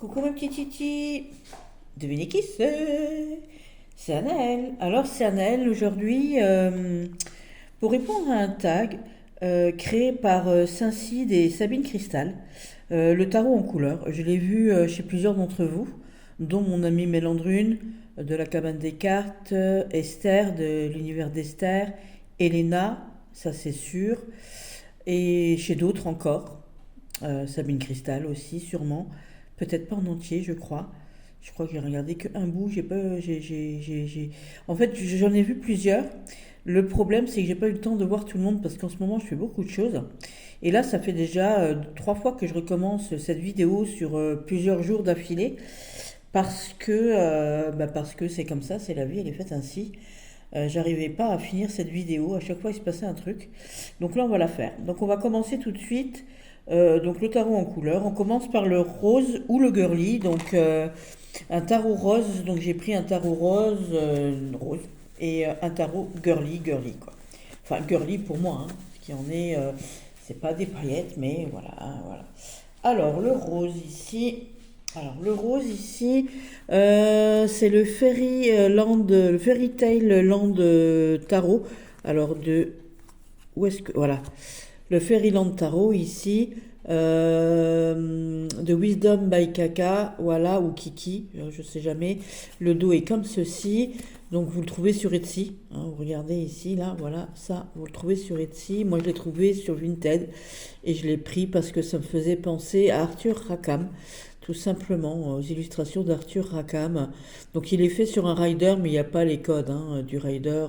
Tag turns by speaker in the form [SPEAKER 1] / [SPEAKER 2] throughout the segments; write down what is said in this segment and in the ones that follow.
[SPEAKER 1] Coucou ma petite Titi. Devinez qui c'est? C'est Anaël. Alors c'est Anaël aujourd'hui pour répondre à un tag créé par Saint-Cide et Sabine Cristal. Le tarot en couleur. Je l'ai vu chez plusieurs d'entre vous, dont mon amie Mélandrune de la cabane des cartes, Esther de l'univers d'Esther, Elena, ça c'est sûr, et chez d'autres encore. Sabine Cristal aussi, sûrement. Peut-être pas en entier, je crois. Je crois que j'ai regardé qu'un bout. J'ai pas, En fait, j'en ai vu plusieurs. Le problème, c'est que j'ai pas eu le temps de voir tout le monde parce qu'en ce moment, je fais beaucoup de choses. Et là, ça fait déjà 3 fois que je recommence cette vidéo sur plusieurs jours d'affilée parce que c'est comme ça, c'est la vie, elle est faite ainsi. J'arrivais pas à finir cette vidéo. À chaque fois, il se passait un truc. Donc là, on va la faire. Donc on va commencer tout de suite. Donc le tarot en couleur. On commence par le rose ou le girly. Donc un tarot rose. Donc j'ai pris un tarot rose et un tarot girly quoi. Enfin girly pour moi. Hein, ce qui en est, c'est pas des paillettes, mais voilà, hein, voilà. Alors le rose ici. Alors le rose ici, c'est le le Fairy Tale Land Tarot. Alors où est-ce que voilà, le Fairyland Tarot ici, de Wisdom by Kaka, voilà, ou Kiki, je sais jamais. Le dos est comme ceci, donc vous le trouvez sur Etsy, hein, vous regardez ici, là, voilà, ça, vous le trouvez sur Etsy. Moi, je l'ai trouvé sur Vinted et je l'ai pris parce que ça me faisait penser à Arthur Rackham, tout simplement, aux illustrations d'Arthur Rackham. Donc il est fait sur un rider, mais il n'y a pas les codes hein, du rider,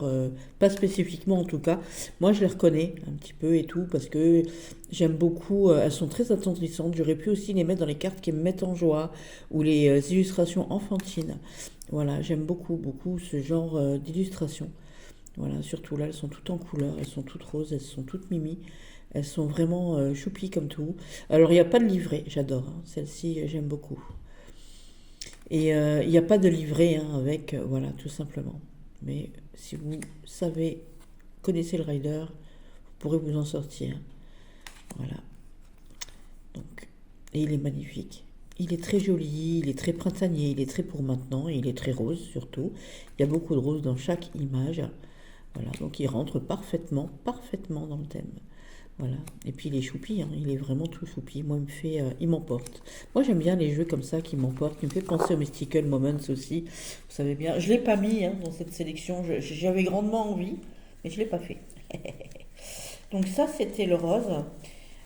[SPEAKER 1] pas spécifiquement en tout cas. Moi je les reconnais un petit peu et tout, parce que j'aime beaucoup, elles sont très attendrissantes. J'aurais pu aussi les mettre dans les cartes qui me mettent en joie, ou les illustrations enfantines. Voilà, j'aime beaucoup, beaucoup ce genre d'illustrations. Voilà, surtout là, elles sont toutes en couleur, elles sont toutes roses, elles sont toutes mimi. Elles sont vraiment choupies comme tout. Alors, il n'y a pas de livret, j'adore. Hein. Celle-ci, j'aime beaucoup. Et il n'y a pas de livret hein, avec, voilà, tout simplement. Mais si vous savez, connaissez le rider, vous pourrez vous en sortir. Voilà. Donc, et il est magnifique. Il est très joli, il est très printanier, il est très pour maintenant, et il est très rose surtout. Il y a beaucoup de roses dans chaque image. Voilà, donc il rentre parfaitement, parfaitement dans le thème. Voilà. Et puis il est choupi, hein. Il est vraiment tout choupi. Moi, il m'emporte. Moi, j'aime bien les jeux comme ça qui m'emportent. Il me fait penser aux Mystical Moments aussi. Vous savez bien. Je l'ai pas mis hein, dans cette sélection. J'avais grandement envie, mais je l'ai pas fait. Donc ça, c'était le rose.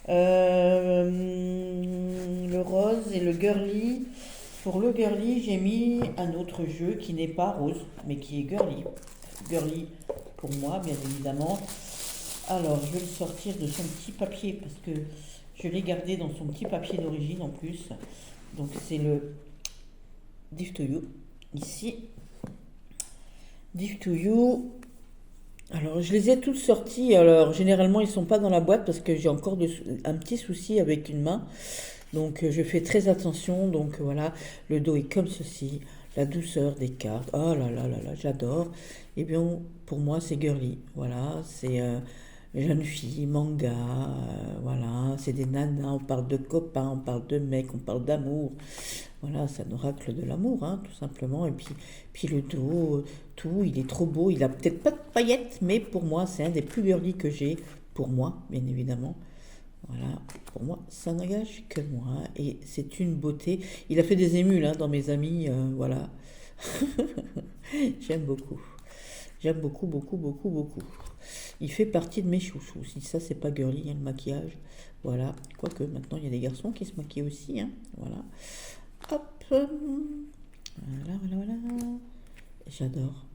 [SPEAKER 1] Le rose et le girly. Pour le girly, j'ai mis un autre jeu qui n'est pas rose, mais qui est girly. Girly pour moi, bien évidemment. Alors, je vais le sortir de son petit papier parce que je l'ai gardé dans son petit papier d'origine en plus. Donc, c'est le Div to You. Ici, Div to You. Alors, je les ai tous sortis. Alors, généralement, ils ne sont pas dans la boîte parce que j'ai encore un petit souci avec une main. Donc, je fais très attention. Donc, voilà, le dos est comme ceci. La douceur des cartes. Oh là là là là, j'adore. Eh bien, pour moi, c'est girly. Voilà, c'est jeune fille, manga. Voilà, c'est des nanas. On parle de copains, on parle de mecs, on parle d'amour. Voilà, c'est un oracle de l'amour, hein, tout simplement. Et puis le dos, tout, il est trop beau. Il a peut-être pas de paillettes, mais pour moi, c'est un des plus girly que j'ai. Pour moi, bien évidemment. Voilà, pour moi, ça n'engage que moi. Et c'est une beauté. Il a fait des émules hein, dans mes amis. Voilà. J'aime beaucoup. J'aime beaucoup, beaucoup, beaucoup, beaucoup. Il fait partie de mes chouchous. Si ça, c'est pas girly, il y a le maquillage. Voilà. Quoique, maintenant, il y a des garçons qui se maquillent aussi. Hein. Voilà. Hop. Voilà, voilà, voilà. J'adore.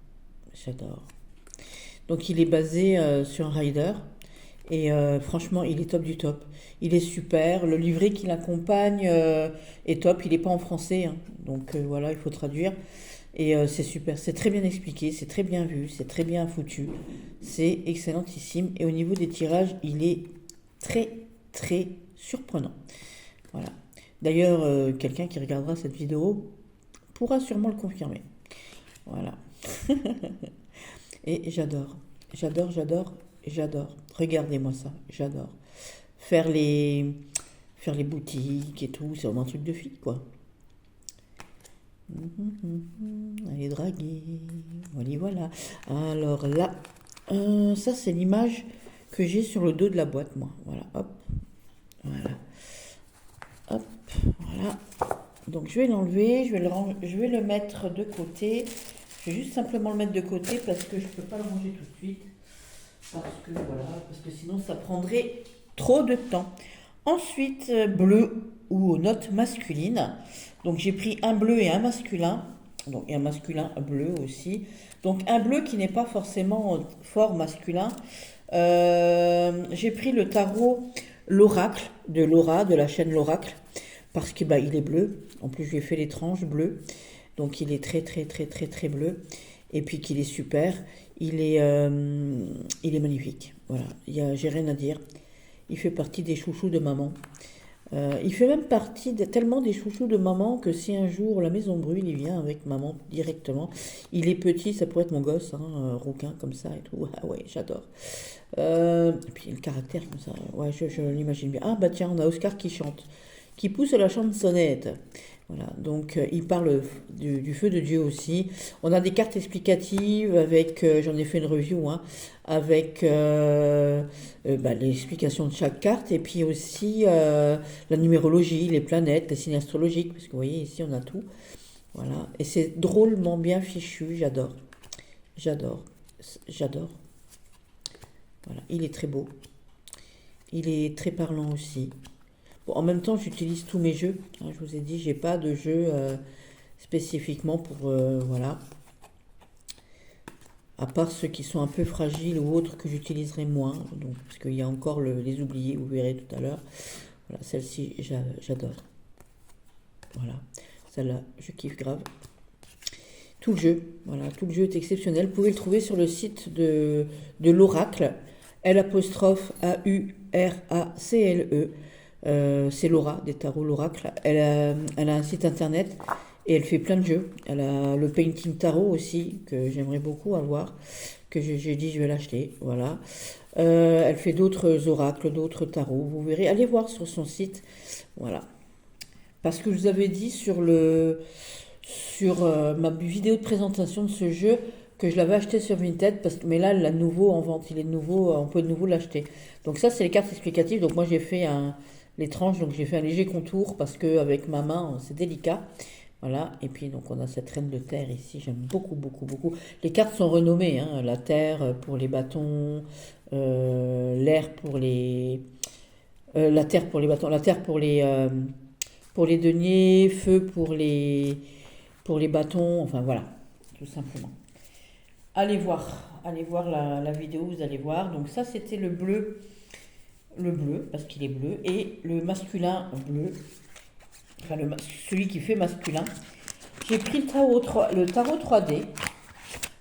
[SPEAKER 1] J'adore. Donc, il est basé sur un rider. Et franchement, il est top du top. Il est super. Le livret qui l'accompagne est top. Il n'est pas en français. Hein. Donc, voilà, il faut traduire. Et c'est super, c'est très bien expliqué, c'est très bien vu, c'est très bien foutu, c'est excellentissime. Et au niveau des tirages, il est très très surprenant. Voilà. D'ailleurs, quelqu'un qui regardera cette vidéo pourra sûrement le confirmer. Voilà. Et j'adore, j'adore, j'adore, j'adore. Regardez-moi ça, j'adore. Faire les, faire les boutiques et tout, c'est vraiment un truc de fille, quoi. Elle est draguée. Voilà, voilà. Alors là, ça c'est l'image que j'ai sur le dos de la boîte, moi. Voilà, hop, voilà, hop, voilà. Donc je vais l'enlever, je vais le mettre de côté. Je vais juste simplement le mettre de côté parce que je ne peux pas le ranger tout de suite. Parce que sinon ça prendrait trop de temps. Ensuite, bleu ou aux notes masculines. Donc j'ai pris un bleu et un masculin. Donc, et un masculin bleu aussi. Donc un bleu qui n'est pas forcément fort masculin. J'ai pris le tarot l'oracle de Laura, de la chaîne l'oracle, parce que bah, il est bleu. En plus, je lui ai fait les tranches bleues. Donc il est très très très très très bleu. Et puis qu'il est super. Il est magnifique. Voilà, j'ai rien à dire. Il fait partie des chouchous de maman. Il fait même partie tellement des chouchous de maman que si un jour la maison brûle, il vient avec maman directement. Il est petit, ça pourrait être mon gosse, hein, rouquin comme ça et tout. Ah ouais, j'adore. Et puis le caractère comme ça, ouais, je l'imagine bien. Ah bah tiens, on a Oscar qui chante, qui pousse la chansonnette. Voilà, donc il parle du feu de Dieu aussi. On a des cartes explicatives avec, j'en ai fait une review, hein, avec bah, l'explication de chaque carte et puis aussi la numérologie, les planètes, les signes astrologiques, parce que vous voyez ici on a tout. Voilà, et c'est drôlement bien fichu, j'adore. J'adore, j'adore. Voilà, il est très beau. Il est très parlant aussi. Bon, en même temps, j'utilise tous mes jeux. Hein, je vous ai dit, j'ai pas de jeu spécifiquement pour voilà. À part ceux qui sont un peu fragiles ou autres que j'utiliserai moins. Donc, parce qu'il y a encore les oubliés, vous verrez tout à l'heure. Voilà, celle-ci, j'adore. Voilà, celle-là, je kiffe grave. Tout le jeu, voilà, tout le jeu est exceptionnel. Vous pouvez le trouver sur le site de l'Oracle, L''AURACLE. C'est Laura, des tarots l'Oracle. Elle a un site internet et elle fait plein de jeux. Elle a le painting tarot aussi, que j'aimerais beaucoup avoir, que j'ai dit je vais l'acheter. Voilà. Elle fait d'autres oracles, d'autres tarots. Vous verrez, allez voir sur son site. Voilà. Parce que je vous avais dit sur ma vidéo de présentation de ce jeu que je l'avais acheté sur Vinted, mais là, il est nouveau en vente, il est nouveau, on peut de nouveau l'acheter. Donc ça, c'est les cartes explicatives. Donc moi, j'ai fait les tranches, donc j'ai fait un léger contour parce que avec ma main, c'est délicat. Voilà, et puis donc on a cette reine de terre ici, j'aime beaucoup, beaucoup, beaucoup. Les cartes sont renommées, hein, la terre pour les bâtons, l'air pour la terre pour les bâtons, la terre pour les deniers, feu pour les bâtons, enfin voilà, tout simplement. Allez voir la vidéo, vous allez voir. Donc ça, c'était le bleu, parce qu'il est bleu, et le masculin bleu, enfin celui qui fait masculin. J'ai pris le tarot 3D,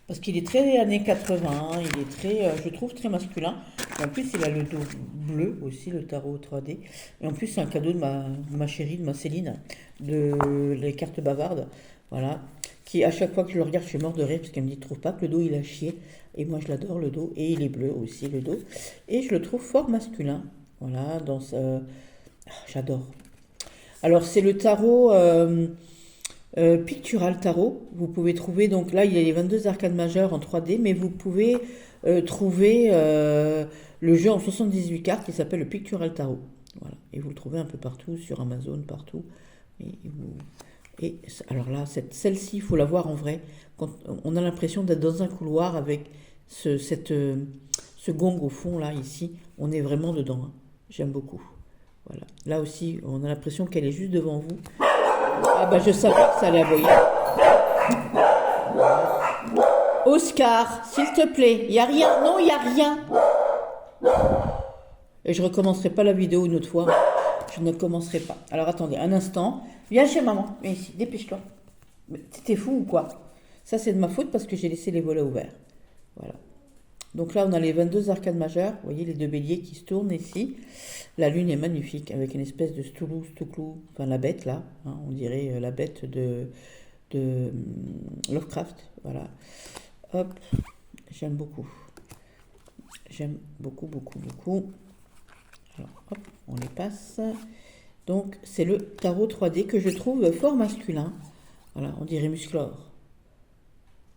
[SPEAKER 1] parce qu'il est très années 80, il est très, je trouve, très masculin. Et en plus, il a le dos bleu aussi, le tarot 3D. Et en plus, c'est un cadeau de ma chérie, de ma Céline, de les cartes bavardes. Voilà. Qui, à chaque fois que je le regarde, je suis mort de rire, parce qu'elle me dit, trouve pas que le dos, il a chié. Et moi, je l'adore, le dos. Et il est bleu aussi, le dos. Et je le trouve fort masculin. Voilà, j'adore. Alors, c'est le tarot... Pictural Tarot, vous pouvez trouver, donc là il y a les 22 arcades majeures en 3D, mais vous pouvez trouver le jeu en 78 cartes qui s'appelle le Pictural Tarot. Voilà. Et vous le trouvez un peu partout, sur Amazon, partout. Alors là, celle-ci, il faut la voir en vrai. Quand on a l'impression d'être dans un couloir avec ce gong au fond, là, ici, on est vraiment dedans. Hein. J'aime beaucoup. Voilà. Là aussi, on a l'impression qu'elle est juste devant vous. Ah bah je savais que ça allait aboyer. Oscar, s'il te plaît, il y a rien. Non, il y a rien. Et je recommencerai pas la vidéo une autre fois. Je ne commencerai pas. Alors attendez un instant. Viens chez maman. Viens ici, dépêche-toi. T'es fou ou quoi? Ça c'est de ma faute parce que j'ai laissé les volets ouverts. Voilà. Donc là on a les 22 arcades majeures. Vous voyez les deux béliers qui se tournent ici. La lune est magnifique avec une espèce de stouclou, enfin la bête là, hein, on dirait la bête de Lovecraft, voilà. Hop, j'aime beaucoup. J'aime beaucoup, beaucoup, beaucoup. Alors hop, on les passe. Donc c'est le tarot 3D que je trouve fort masculin. Voilà, on dirait Musclor.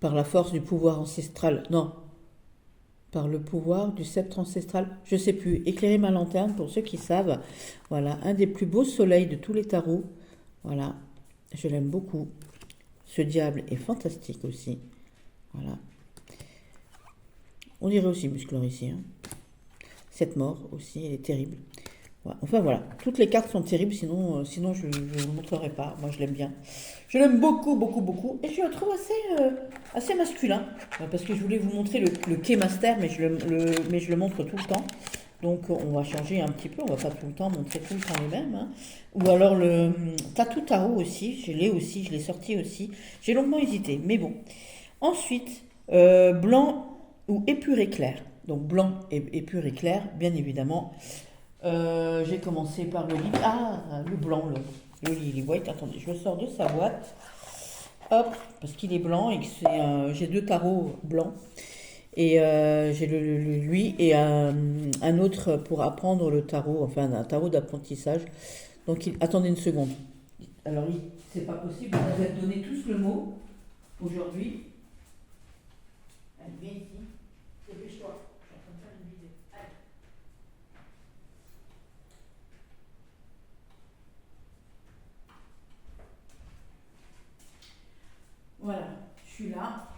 [SPEAKER 1] Par la force du pouvoir ancestral. Non, par le pouvoir du sceptre ancestral. Je sais plus. Éclairer ma lanterne pour ceux qui savent. Voilà, un des plus beaux soleils de tous les tarots. Voilà, je l'aime beaucoup. Ce diable est fantastique aussi. Voilà. On dirait aussi Musclor ici. Hein. Cette mort aussi, elle est terrible. Ouais, enfin voilà, toutes les cartes sont terribles, sinon je ne vous montrerai pas. Moi je l'aime bien. Je l'aime beaucoup, beaucoup, beaucoup. Et je le trouve assez masculin. Parce que je voulais vous montrer le Key Master, mais je le montre tout le temps. Donc on va changer un petit peu, on va pas tout le temps montrer tout le temps les mêmes. Hein. Ou alors le Tattoo Tarot aussi, je l'ai sorti aussi. J'ai longuement hésité, mais bon. Ensuite, blanc ou épuré clair. Donc blanc et épuré clair, bien évidemment. J'ai commencé par le livre. Ah, le blanc, le Lily White. Attendez, je le sors de sa boîte. Hop, parce qu'il est blanc et que j'ai deux tarots blancs. Et j'ai lui et un autre pour apprendre le tarot, enfin un tarot d'apprentissage. Donc attendez une seconde. Alors, c'est pas possible, vous avez donné tous le mot aujourd'hui. Allez, viens ici. Dépêche-toi. Je suis en train de faire une vidéo. Allez. Voilà, je suis là.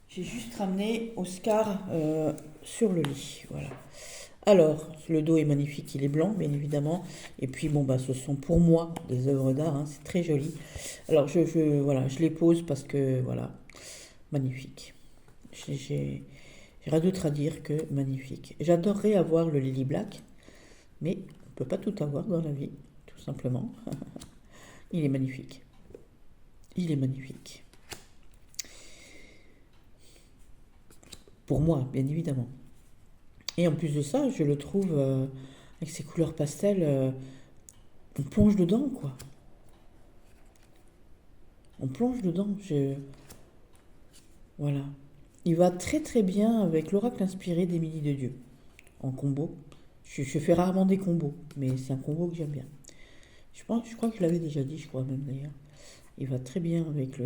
[SPEAKER 1] J'ai juste ramené Oscar sur le lit. Voilà. Alors, le dos est magnifique, il est blanc, bien évidemment. Et puis, bon, bah, ce sont pour moi des œuvres d'art, hein, c'est très joli. Alors, voilà, je les pose parce que, voilà, magnifique. J'ai rien d'autre à dire que magnifique. J'adorerais avoir le Lily Black, mais on ne peut pas tout avoir dans la vie, tout simplement. Il est magnifique. Il est magnifique. Pour moi, bien évidemment. Et en plus de ça, je le trouve avec ses couleurs pastel, on plonge dedans, quoi. On plonge dedans. Voilà. Il va très très bien avec l'oracle inspiré d'Émilie de Dieu, en combo. Je fais rarement des combos, mais c'est un combo que j'aime bien. Je crois que je l'avais déjà dit, je crois même d'ailleurs. Il va très bien avec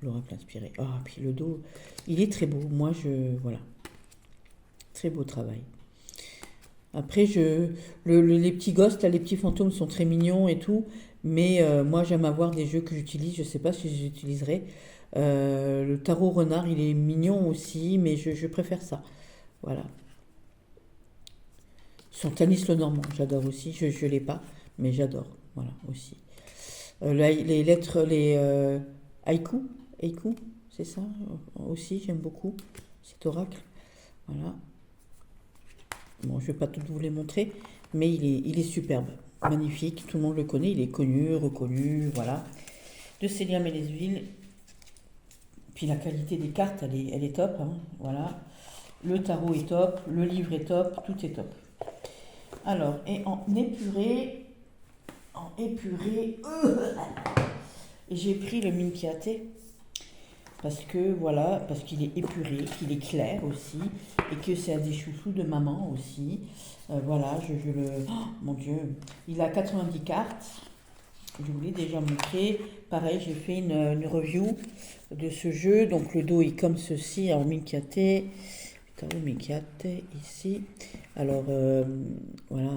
[SPEAKER 1] l'oracle inspiré. Ah, puis le dos, il est très beau. Voilà. Très beau travail. Après, les petits ghosts, là, les petits fantômes sont très mignons et tout, mais moi j'aime avoir des jeux que j'utilise, je sais pas si j'utiliserai. Le tarot renard, il est mignon aussi, mais je préfère ça. Voilà. Son Tanis le Normand, j'adore aussi, je l'ai pas, mais j'adore, voilà, aussi. Les lettres, haïkus, haïkus, c'est ça, aussi, j'aime beaucoup, cet oracle, voilà. Bon, je ne vais pas tout vous les montrer, mais il est superbe, magnifique, tout le monde le connaît, il est connu, reconnu, voilà. De Célia Mélesville. Puis la qualité des cartes, elle est top, hein, voilà. Le tarot est top, le livre est top, tout est top. Alors, et en épuré, j'ai pris le Minchiate parce que voilà, parce qu'il est épuré, qu'il est clair aussi, et que c'est un des chouchous de maman aussi. Voilà, je le... Oh, mon Dieu, il a 90 cartes, je vous l'ai déjà montré. Pareil, j'ai fait une review de ce jeu, donc le dos est comme ceci, en Minchiate, ici. Alors, voilà,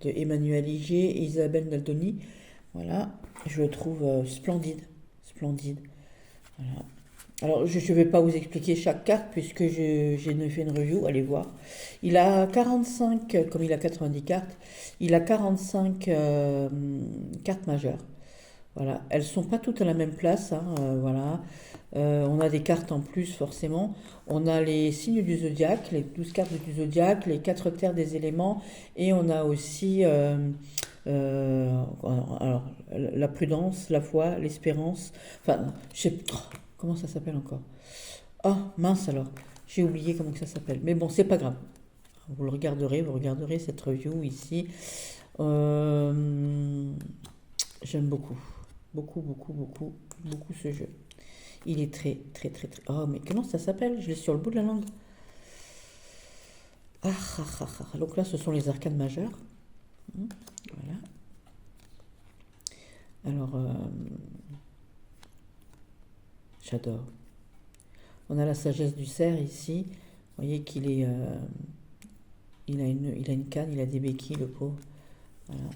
[SPEAKER 1] de Emmanuel Iger et Isabelle Naldoni. Voilà, je le trouve splendide, splendide. Voilà. Alors, je ne vais pas vous expliquer chaque carte puisque j'ai fait une review, allez voir. Il a 45, comme il a 90 cartes, il a 45 cartes majeures. Voilà, elles sont pas toutes à la même place, hein, voilà. On a des cartes en plus forcément. On a les signes du zodiaque, les 12 cartes du zodiaque, les 4 terres des éléments, et on a aussi alors, la prudence, la foi, l'espérance. Enfin, je sais pas comment ça s'appelle encore. Ah, mince alors, j'ai oublié comment que ça s'appelle. Mais bon, c'est pas grave. Vous regarderez cette review ici. J'aime beaucoup. Beaucoup, beaucoup, beaucoup, beaucoup ce jeu. Il est très, très, très, très... Oh, mais comment ça s'appelle? Je l'ai sur le bout de la langue. Ah, ah, ah, ah. Donc là, ce sont les arcanes majeures. Voilà. Alors, j'adore. On a la sagesse du cerf ici. Vous voyez qu'il est, il a une canne, il a des béquilles, le pauvre. Voilà.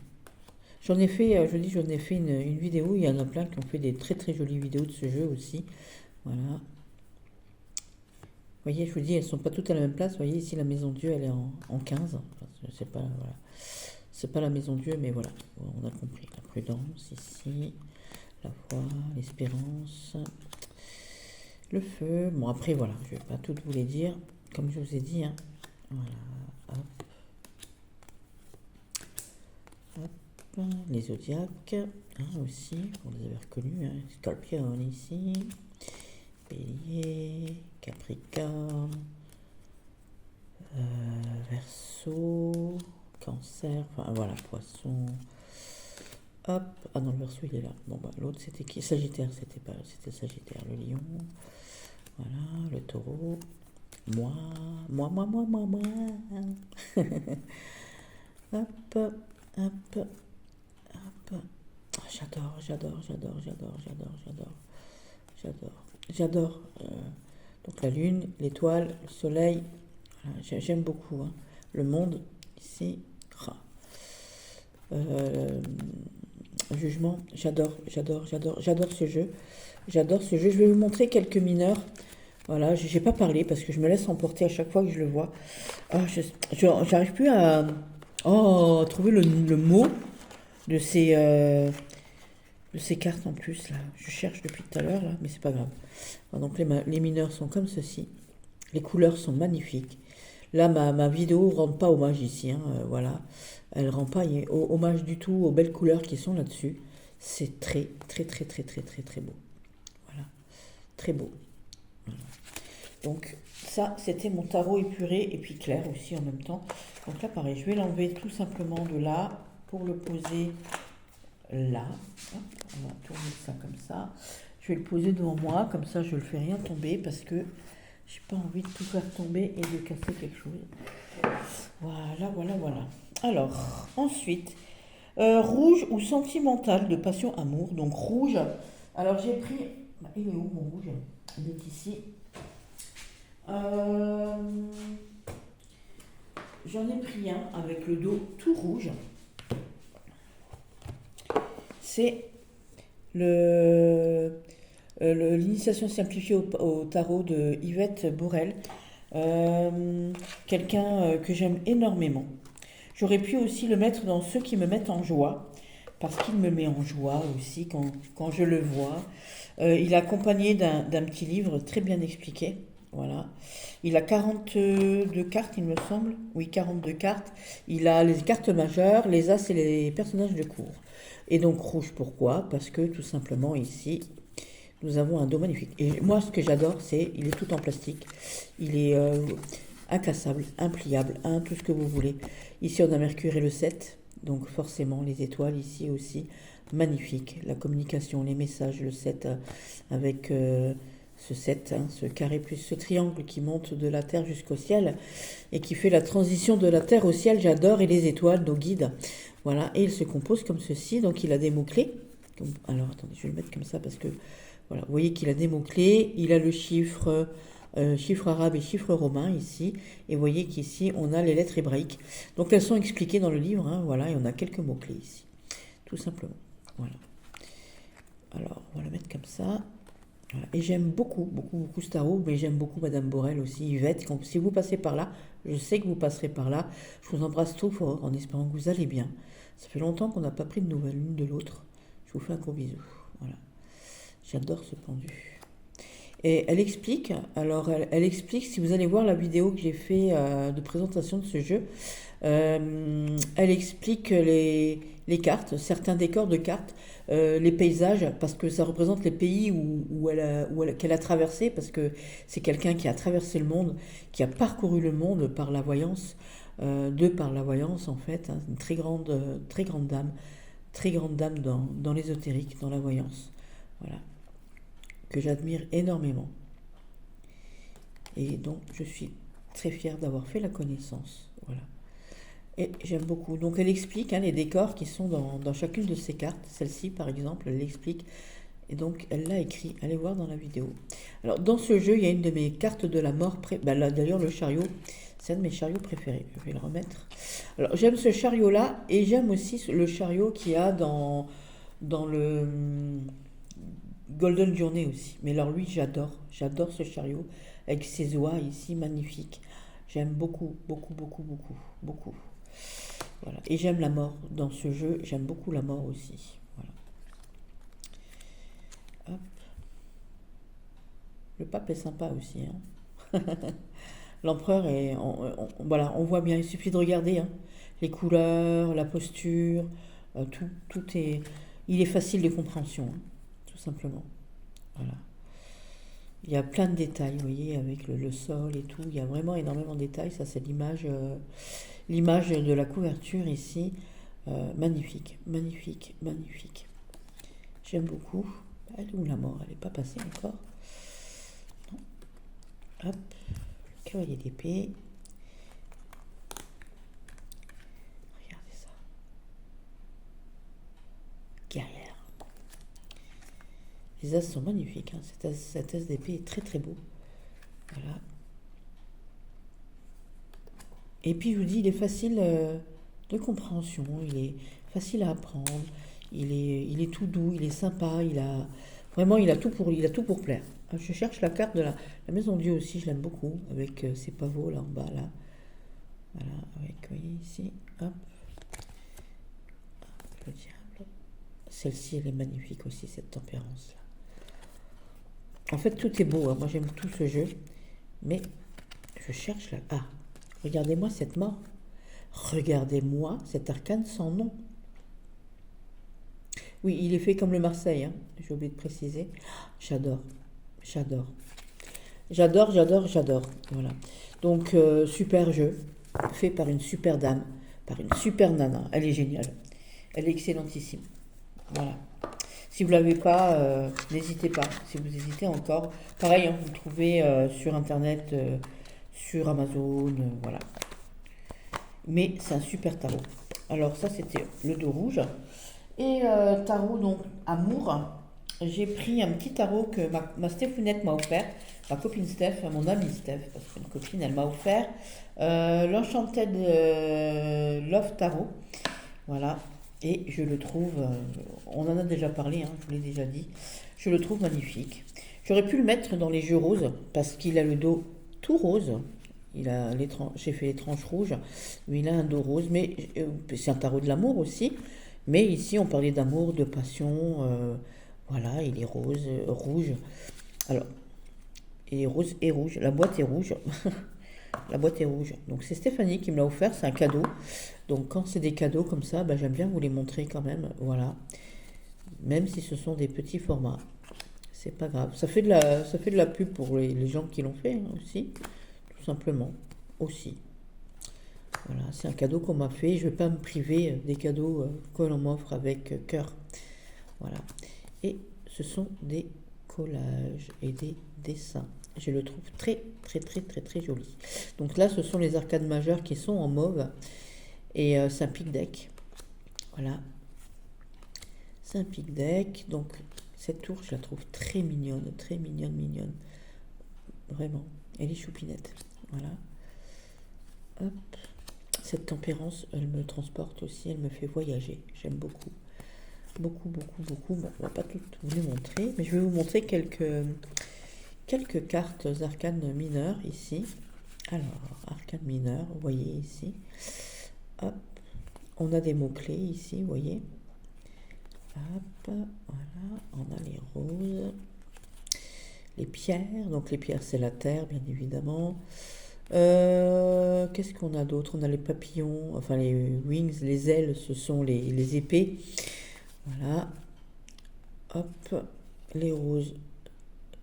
[SPEAKER 1] J'en ai fait, je vous dis, j'en ai fait une vidéo. Il y en a plein qui ont fait des très très jolies vidéos de ce jeu aussi. Voilà. Vous voyez, je vous dis, elles sont pas toutes à la même place. Vous voyez, ici, la maison Dieu, elle est en 15. Enfin, c'est pas, voilà. C'est pas la maison Dieu, mais voilà. On a compris. La prudence ici, la foi, l'espérance, le feu. Bon, après, voilà. Je vais pas toutes vous les dire. Comme je vous ai dit, hein. Voilà. Hop, hop. Les zodiaques, hein, aussi. On les avait reconnus, hein. Scorpion ici. Bélier, Capricorne, Verseau, Cancer, enfin voilà, Poisson. Hop, ah non, le Verseau il est là. Bon bah l'autre c'était qui? Sagittaire, c'était Sagittaire, le Lion. Voilà, le Taureau. Moi. Hop, hop, hop. Ah, j'adore. Donc la lune, l'étoile, le soleil. Voilà, j'aime beaucoup, hein. Le monde ici. Ah. Jugement, j'adore ce jeu. J'adore ce jeu. Je vais vous montrer quelques mineurs. Voilà, j'ai pas parlé parce que je me laisse emporter à chaque fois que je le vois. Ah, j'arrive plus à trouver le mot de ces cartes en plus là. Je cherche depuis tout à l'heure là, mais c'est pas grave. Alors, donc les mineurs sont comme ceci. Les couleurs sont magnifiques. Là, ma vidéo ne rend pas hommage ici, hein, voilà. Elle ne rend pas hommage du tout aux belles couleurs qui sont là-dessus. C'est très, très, très, très, très, très, très beau. Voilà, très beau. Voilà. Donc, ça, c'était mon tarot épuré et puis clair aussi en même temps. Donc là, pareil, je vais l'enlever tout simplement de là pour le poser là. Hop, on va tourner ça comme ça. Je vais le poser devant moi, comme ça, je ne le fais rien tomber parce que j'ai pas envie de tout faire tomber et de casser quelque chose. Voilà. Alors, ensuite, rouge ou sentimental de passion amour. Donc rouge. Alors j'ai pris. Il est où mon rouge? Il est ici. J'en ai pris un avec le dos tout rouge. C'est l'initiation simplifiée au tarot de Yvette Bourrel. Quelqu'un que j'aime énormément. J'aurais pu aussi le mettre dans ceux qui me mettent en joie, parce qu'il me met en joie aussi quand je le vois. Il est accompagné d'un petit livre très bien expliqué. Voilà. Il a 42 cartes, il me semble. Oui, 42 cartes. Il a les cartes majeures, les as et les personnages de cours. Et donc rouge, pourquoi? Parce que tout simplement ici, nous avons un dos magnifique. Et moi, ce que j'adore, c'est il est tout en plastique. Il est incassable, impliable, tout ce que vous voulez. Ici, on a Mercure et le 7. Donc forcément, les étoiles ici aussi. Magnifique. La communication, les messages, le 7 avec ce 7, hein, ce carré plus ce triangle qui monte de la Terre jusqu'au ciel et qui fait la transition de la Terre au ciel. J'adore. Et les étoiles, nos guides. Voilà. Et il se compose comme ceci. Donc il a des mots-clés. Alors, attendez, je vais le mettre comme ça parce que voilà, vous voyez qu'il a des mots-clés, il a le chiffre arabe et chiffre romain ici, et vous voyez qu'ici on a les lettres hébraïques. Donc elles sont expliquées dans le livre, hein, voilà, et on a quelques mots-clés ici, tout simplement. Voilà. Alors, on va la mettre comme ça. Voilà. Et j'aime beaucoup ce tarot, mais j'aime beaucoup Madame Borel aussi, Yvette. Si vous passez par là, je sais que vous passerez par là. Je vous embrasse trop fort en espérant que vous allez bien. Ça fait longtemps qu'on n'a pas pris de nouvelles l'une de l'autre. Je vous fais un gros bisou. Voilà. J'adore ce pendu. Et elle explique, elle explique, si vous allez voir la vidéo que j'ai fait de présentation de ce jeu, elle explique les cartes, certains décors de cartes, les paysages, parce que ça représente les pays qu'elle a traversé, parce que c'est quelqu'un qui a traversé le monde, qui a parcouru le monde par la voyance, par la voyance en fait, hein, une très grande dame dans l'ésotérique, dans la voyance. Voilà. Que j'admire énormément. Et donc, je suis très fière d'avoir fait la connaissance. Voilà. Et j'aime beaucoup. Donc elle explique hein, les décors qui sont dans chacune de ces cartes. Celle-ci, par exemple, elle l'explique. Et donc elle l'a écrit. Allez voir dans la vidéo. Alors dans ce jeu, il y a une de mes cartes de la mort. Bah, là, d'ailleurs, le chariot, c'est un de mes chariots préférés. Je vais le remettre. Alors j'aime ce chariot-là et j'aime aussi le chariot qu'il y a dans le Golden Journey aussi. Mais alors lui, j'adore. J'adore ce chariot avec ses oies ici, magnifiques. J'aime beaucoup, beaucoup, beaucoup, beaucoup, beaucoup. Voilà. Et j'aime la mort dans ce jeu. J'aime beaucoup la mort aussi. Voilà. Hop. Le pape est sympa aussi. Hein. L'empereur est, voilà, on voit bien. Il suffit de regarder hein, les couleurs, la posture, tout est. Il est facile de compréhension, hein, tout simplement. Voilà. Il y a plein de détails, vous voyez, avec le sol et tout. Il y a vraiment énormément de détails. Ça, c'est l'image de la couverture ici. Magnifique, magnifique, magnifique. J'aime beaucoup. Elle est où la mort? Elle n'est pas passée encore. Non. Hop. Le cavalier d'épée. Regardez ça. Guerrière. Les as sont magnifiques. Hein. Cet as d'épée est très très beau. Voilà. Et puis je vous dis, il est facile de compréhension, il est facile à apprendre, il est tout doux, il est sympa, vraiment il a tout pour plaire. Je cherche la carte de la Maison de Dieu aussi, je l'aime beaucoup, avec ses pavots là en bas là. Voilà, avec, vous voyez ici, hop, le diable. Celle-ci, elle est magnifique aussi, cette tempérance là. En fait, tout est beau, hein. Moi j'aime tout ce jeu, mais je cherche la... Ah, regardez-moi cette mort. Regardez-moi cet arcane sans nom. Oui, il est fait comme le Marseille, hein. J'ai oublié de préciser. J'adore, j'adore. J'adore, j'adore, j'adore. Voilà. Donc, super jeu, fait par une super dame, par une super nana. Elle est géniale. Elle est excellentissime. Voilà. Si vous ne l'avez pas, n'hésitez pas. Si vous hésitez encore, pareil, hein, vous le trouvez sur Internet, sur Amazon, voilà. Mais c'est un super tarot. Alors ça, c'était le dos rouge. Et tarot, donc, amour. J'ai pris un petit tarot que ma Stéphounette m'a offert. Ma copine Steph, mon amie Steph, parce qu'une copine, elle m'a offert. L'Enchanted Love Tarot. Voilà. Et je le trouve, on en a déjà parlé, hein, je vous l'ai déjà dit. Je le trouve magnifique. J'aurais pu le mettre dans les jeux roses, parce qu'il a le dos tout rose. J'ai fait les tranches rouges, mais il a un dos rose, mais c'est un tarot de l'amour aussi. Mais ici, on parlait d'amour, de passion. Voilà, il est rose, rouge. Alors, il est rose et rouge. La boîte est rouge. La boîte est rouge. Donc, c'est Stéphanie qui me l'a offert. C'est un cadeau. Donc, quand c'est des cadeaux comme ça, bah, j'aime bien vous les montrer quand même. Voilà. Même si ce sont des petits formats. C'est pas grave. Ça fait de la pub pour les gens qui l'ont fait hein, aussi. Tout simplement. Aussi. Voilà, c'est un cadeau qu'on m'a fait. Je ne vais pas me priver des cadeaux que l'on m'offre avec cœur. Voilà. Et ce sont des collages et des dessins. Je le trouve très, très, très, très, très joli. Donc là, ce sont les arcades majeures qui sont en mauve. Et c'est un pic deck. Voilà. C'est un pic deck. Donc, cette tour, je la trouve très mignonne. Très mignonne, mignonne. Vraiment. Elle est choupinette. Voilà. Hop. Cette tempérance, elle me transporte aussi, elle me fait voyager. J'aime beaucoup. Beaucoup, beaucoup, beaucoup. Bon, on va pas toutes vous les montrer, mais je vais vous montrer quelques cartes arcanes mineures ici. Alors, arcane mineure, vous voyez ici. Hop. On a des mots-clés ici, vous voyez. Hop, voilà. On a les roses. Les pierres. Donc les pierres, c'est la terre, bien évidemment. Qu'est-ce qu'on a d'autre? On a les papillons, enfin les wings, les ailes, ce sont les épées. Voilà. Hop. Les roses,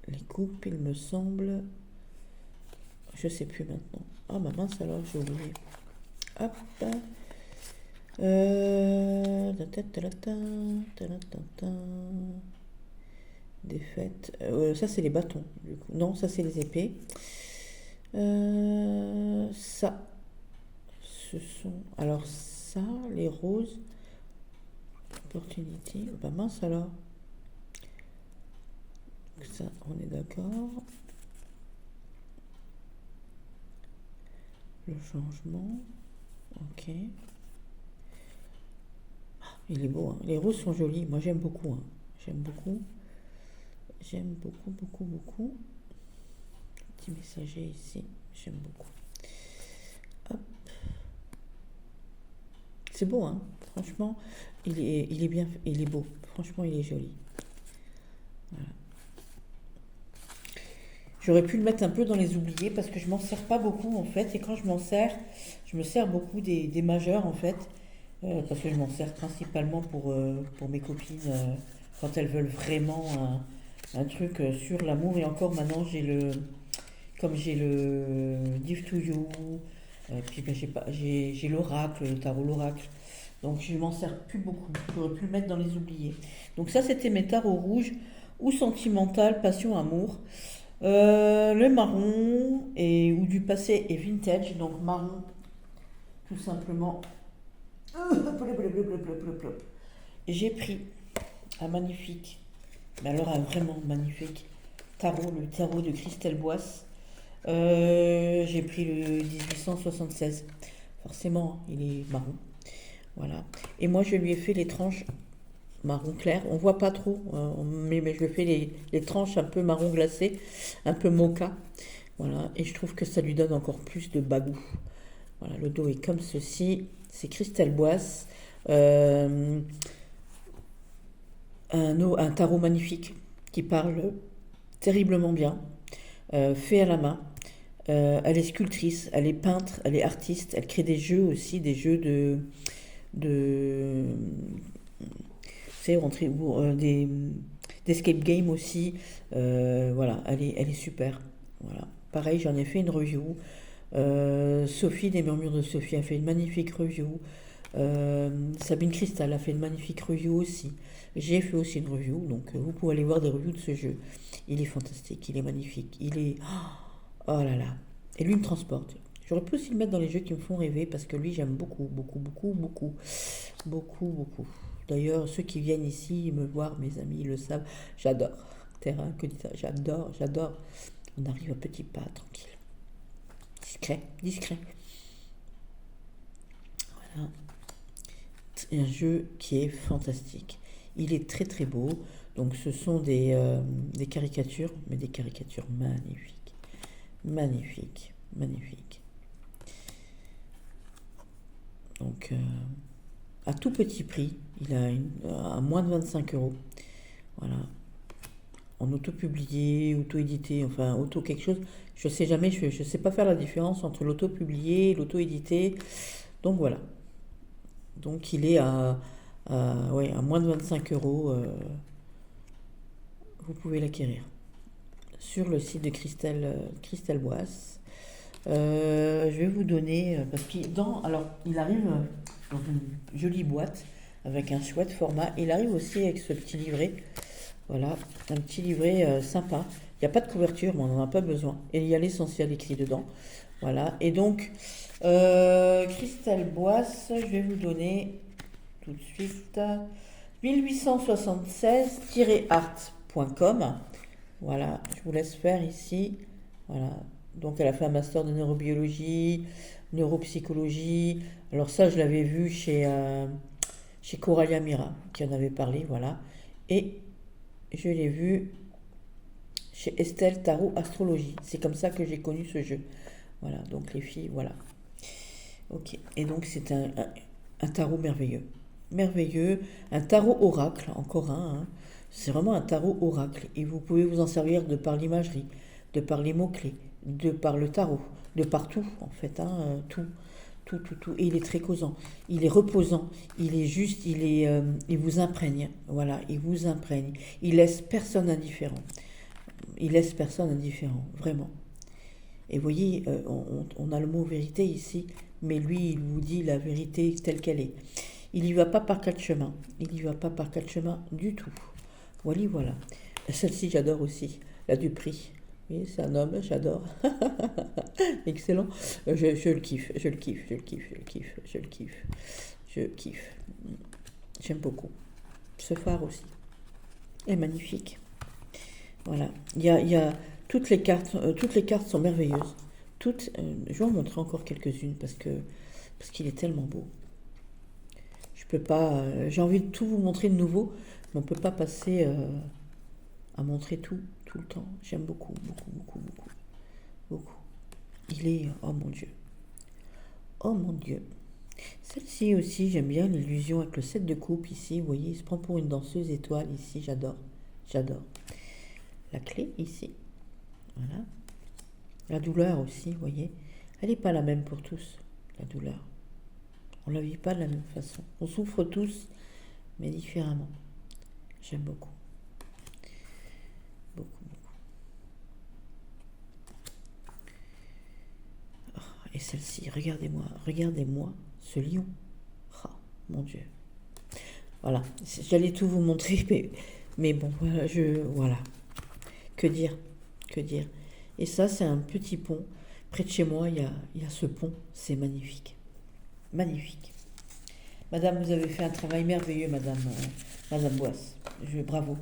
[SPEAKER 1] les coupes, il me semble. Je sais plus maintenant. Ah, ma mince alors, j'ai oublié. Hop. Des fêtes. Ça, c'est les bâtons. Du coup. Non, ça, c'est les épées. Ça, ce sont... Alors ça, les roses, Opportunity, bah mince alors. Ça, on est d'accord. Le changement, ok. Il est beau, hein. Les roses sont jolies, moi j'aime beaucoup, hein. J'aime beaucoup. J'aime beaucoup, beaucoup, beaucoup. Petit messager ici, j'aime beaucoup. Hop. C'est beau, hein. Franchement, il est bien, il est beau. Franchement, il est joli. Voilà. J'aurais pu le mettre un peu dans les oubliés parce que je m'en sers pas beaucoup en fait. Et quand je m'en sers, je me sers beaucoup des majeurs en fait. Parce que je m'en sers principalement pour mes copines quand elles veulent vraiment un truc sur l'amour. Et encore maintenant, comme j'ai le Give to You, puis ben, j'ai l'oracle, le tarot l'oracle. Donc je m'en sers plus beaucoup. J'aurais pu le mettre dans les oubliés. Donc ça, c'était mes tarots rouges ou sentimental, passion, amour. Le marron ou du passé et vintage. Donc marron, tout simplement. J'ai pris un magnifique, mais alors un vraiment magnifique tarot, le tarot de Christelle Boisse. J'ai pris le 1876. Forcément, il est marron. Voilà. Et moi, je lui ai fait les tranches marron clair. On voit pas trop, mais je lui ai fait les tranches un peu marron glacé, un peu mocha. Voilà. Et je trouve que ça lui donne encore plus de bagou. Voilà. Le dos est comme ceci. C'est Christelle Boisse. Un tarot magnifique qui parle terriblement bien, fait à la main. Elle est sculptrice, elle est peintre, elle est artiste, elle crée des jeux aussi, des jeux de c'est rentrer d'escape game aussi. Voilà, elle est super. Voilà. Pareil, j'en ai fait une review. Sophie des Murmures de Sophie a fait une magnifique review. Sabine Cristal a fait une magnifique review aussi. J'ai fait aussi une review, donc vous pouvez aller voir des reviews de ce jeu. Il est fantastique, il est magnifique, il est... Oh là là. Et lui, il me transporte. J'aurais pu aussi le mettre dans les jeux qui me font rêver, parce que lui, j'aime beaucoup, beaucoup, beaucoup, beaucoup. Beaucoup, beaucoup. D'ailleurs, ceux qui viennent ici me voir, mes amis, ils le savent, j'adore. Terrain, que dit ça, j'adore, j'adore. On arrive à petits pas, tranquille. Discret, discret. Voilà. Un jeu qui est fantastique. Il est très très beau. Donc ce sont des caricatures, mais des caricatures magnifiques. Magnifiques, magnifiques. Donc à tout petit prix, il a à moins de 25 euros. Voilà. En auto-publié, auto-édité, enfin auto quelque chose. Je sais jamais, je sais pas faire la différence entre l'auto-publié et l'auto-édité. Donc voilà. Donc il est ouais, à moins de 25 euros. Vous pouvez l'acquérir sur le site de Christelle Boisse. Je vais vous donner, parce alors il arrive dans une jolie boîte avec un chouette format. Il arrive aussi avec ce petit livret. Voilà, un petit livret sympa. Il n'y a pas de couverture, mais on n'en a pas besoin. Et il y a l'essentiel écrit dedans. Voilà, et donc Christelle Boisse, je vais vous donner tout de suite 1876-art.com. Voilà, je vous laisse faire ici. Voilà, donc elle a fait un master de neurobiologie, neuropsychologie. Alors ça, je l'avais vu chez Coralia Mira, qui en avait parlé, voilà. Et je l'ai vu chez Estelle Tarot Astrologie. C'est comme ça que j'ai connu ce jeu. Voilà, donc les filles, voilà. Ok, et donc c'est un tarot merveilleux. Merveilleux, un tarot oracle, encore un. Hein. C'est vraiment un tarot oracle. Et vous pouvez vous en servir de par l'imagerie, de par les mots-clés, de par le tarot, de partout, en fait. Hein, tout. Et il est très causant, il est reposant, il est juste, il vous imprègne. Voilà, il vous imprègne. Il laisse personne indifférent. Il laisse personne indifférent, vraiment. Et vous voyez, on a le mot vérité ici, mais lui, il vous dit la vérité telle qu'elle est. Il n'y va pas par quatre chemins. Il n'y va pas par quatre chemins du tout. Voilà, voilà. Celle-ci, j'adore aussi. La du prix. Oui, c'est un homme, j'adore. Excellent. Je le kiffe, je le kiffe, je le kiffe, je le kiffe, je le kiffe, je kiffe. J'aime beaucoup. Ce phare aussi est magnifique. Voilà. Il y a toutes les cartes sont merveilleuses. Toutes, je vais en montrer encore quelques-unes parce qu'il est tellement beau. Je peux pas, j'ai envie de tout vous montrer de nouveau, mais on peut pas passer à montrer tout le temps. J'aime beaucoup, beaucoup, beaucoup, beaucoup, beaucoup. Il est, oh mon Dieu, oh mon Dieu. Celle-ci aussi, j'aime bien l'illusion avec le 7 de coupe ici. Vous voyez, il se prend pour une danseuse étoile ici. J'adore, j'adore. La clé ici, voilà. La douleur aussi, vous voyez. Elle n'est pas la même pour tous, la douleur. On ne la vit pas de la même façon. On souffre tous, mais différemment. J'aime beaucoup, beaucoup, beaucoup. Et celle-ci, regardez-moi, regardez-moi ce lion. Ah, mon Dieu. Voilà, j'allais tout vous montrer, mais bon, voilà, voilà. Que dire, que dire. Et ça, c'est un petit pont. Près de chez moi, il y a ce pont. C'est magnifique. Magnifique. Madame, vous avez fait un travail merveilleux, Madame Boisse. Bravo.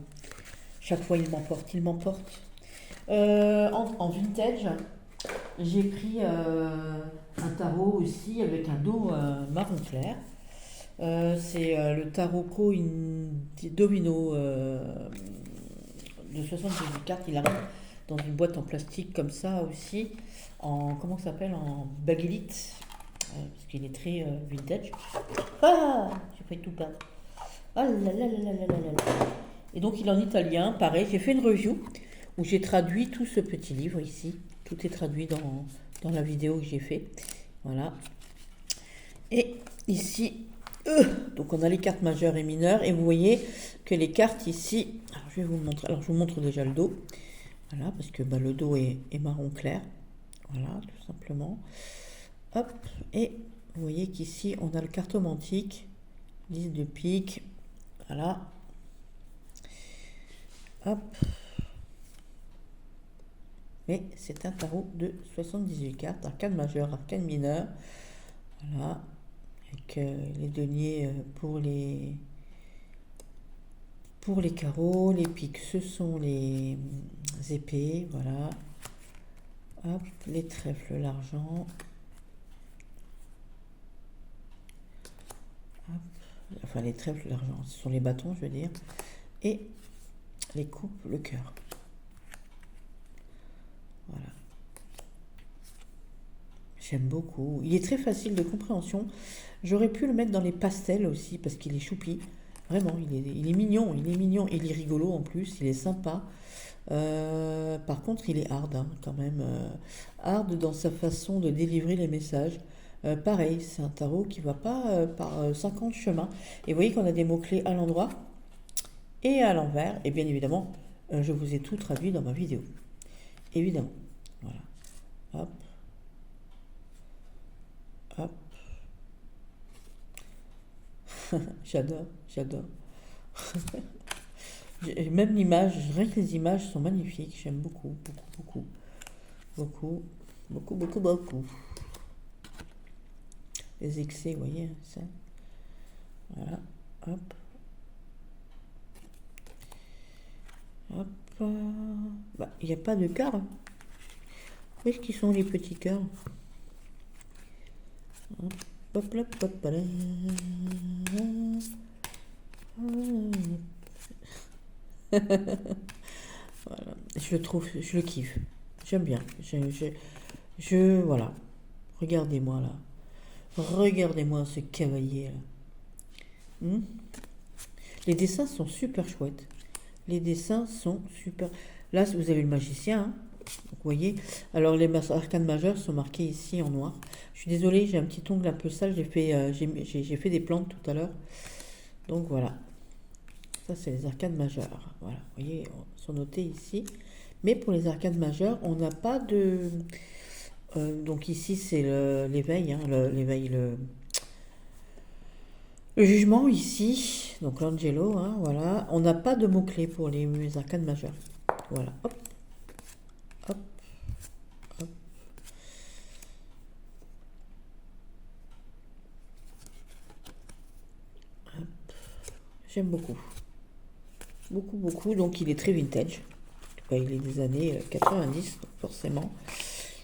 [SPEAKER 1] Chaque fois, il m'emporte, il m'emporte. En vintage, j'ai pris un tarot aussi avec un dos marron clair. C'est le tarot Domino de 78 cartes. Il arrive dans une boîte en plastique comme ça aussi, comment ça s'appelle, en baguette, parce qu'il est très vintage. Ah, j'ai failli tout perdre. Ah là là là là là là là. Et donc il est en italien, pareil, j'ai fait une review où j'ai traduit tout ce petit livre ici. Tout est traduit dans la vidéo que j'ai fait. Voilà. Et ici, donc on a les cartes majeures et mineures, et vous voyez que les cartes ici, alors je vais vous montrer, alors je vous montre déjà le dos, voilà, parce que le dos est marron clair, voilà, tout simplement. Hop, et vous voyez qu'ici on a le cartomantique, 10 de pique, voilà. Hop. Mais c'est un tarot de 78 cartes, arcane majeure, arcane mineure, voilà, avec les deniers pour les carreaux, les piques ce sont les épées, voilà. Hop, les trèfles, l'argent. Enfin les trèfles, l'argent, ce sont les bâtons, je veux dire. Et les coupes, le cœur. Voilà. J'aime beaucoup. Il est très facile de compréhension. J'aurais pu le mettre dans les pastels aussi parce qu'il est choupi. Vraiment, il est mignon, il est rigolo en plus, il est sympa. Par contre, il est hard hein, quand même. Hard dans sa façon de délivrer les messages. Pareil, c'est un tarot qui va pas par 50 chemins. Et vous voyez qu'on a des mots-clés à l'endroit et à l'envers. Et bien évidemment, je vous ai tout traduit dans ma vidéo. Évidemment. Voilà. Hop. Hop. J'adore, j'adore. Même l'image, rien que les images sont magnifiques. J'aime beaucoup, beaucoup, beaucoup. Beaucoup, beaucoup, beaucoup, beaucoup. Les excès, vous voyez, ça. Voilà, hop. Hop. Bah, il n'y a pas de cœur. Où est-ce qu'ils sont les petits cœurs? Hop, hop, hop, hop, là. Voilà. Je le kiffe. J'aime bien. Voilà. Regardez-moi là. Regardez-moi ce cavalier là. Les dessins sont super chouettes. Les dessins sont super. Là, vous avez le magicien. Hein. Vous voyez. Alors, les arcanes majeures sont marquées ici en noir. Je suis désolée, j'ai un petit ongle un peu sale. J'ai fait des plantes tout à l'heure. Donc voilà. Ça, c'est les arcanes majeures. Voilà. Vous voyez, ils sont notés ici. Mais pour les arcanes majeures, on n'a pas de. Donc ici, c'est l'éveil. Hein, l'éveil, le jugement ici, donc l'angelo, hein, voilà. On n'a pas de mots-clés pour les arcanes majeures. Voilà, hop, Hop, hop. J'aime beaucoup. Beaucoup, beaucoup. Donc il est très vintage. Il est des années 90, forcément.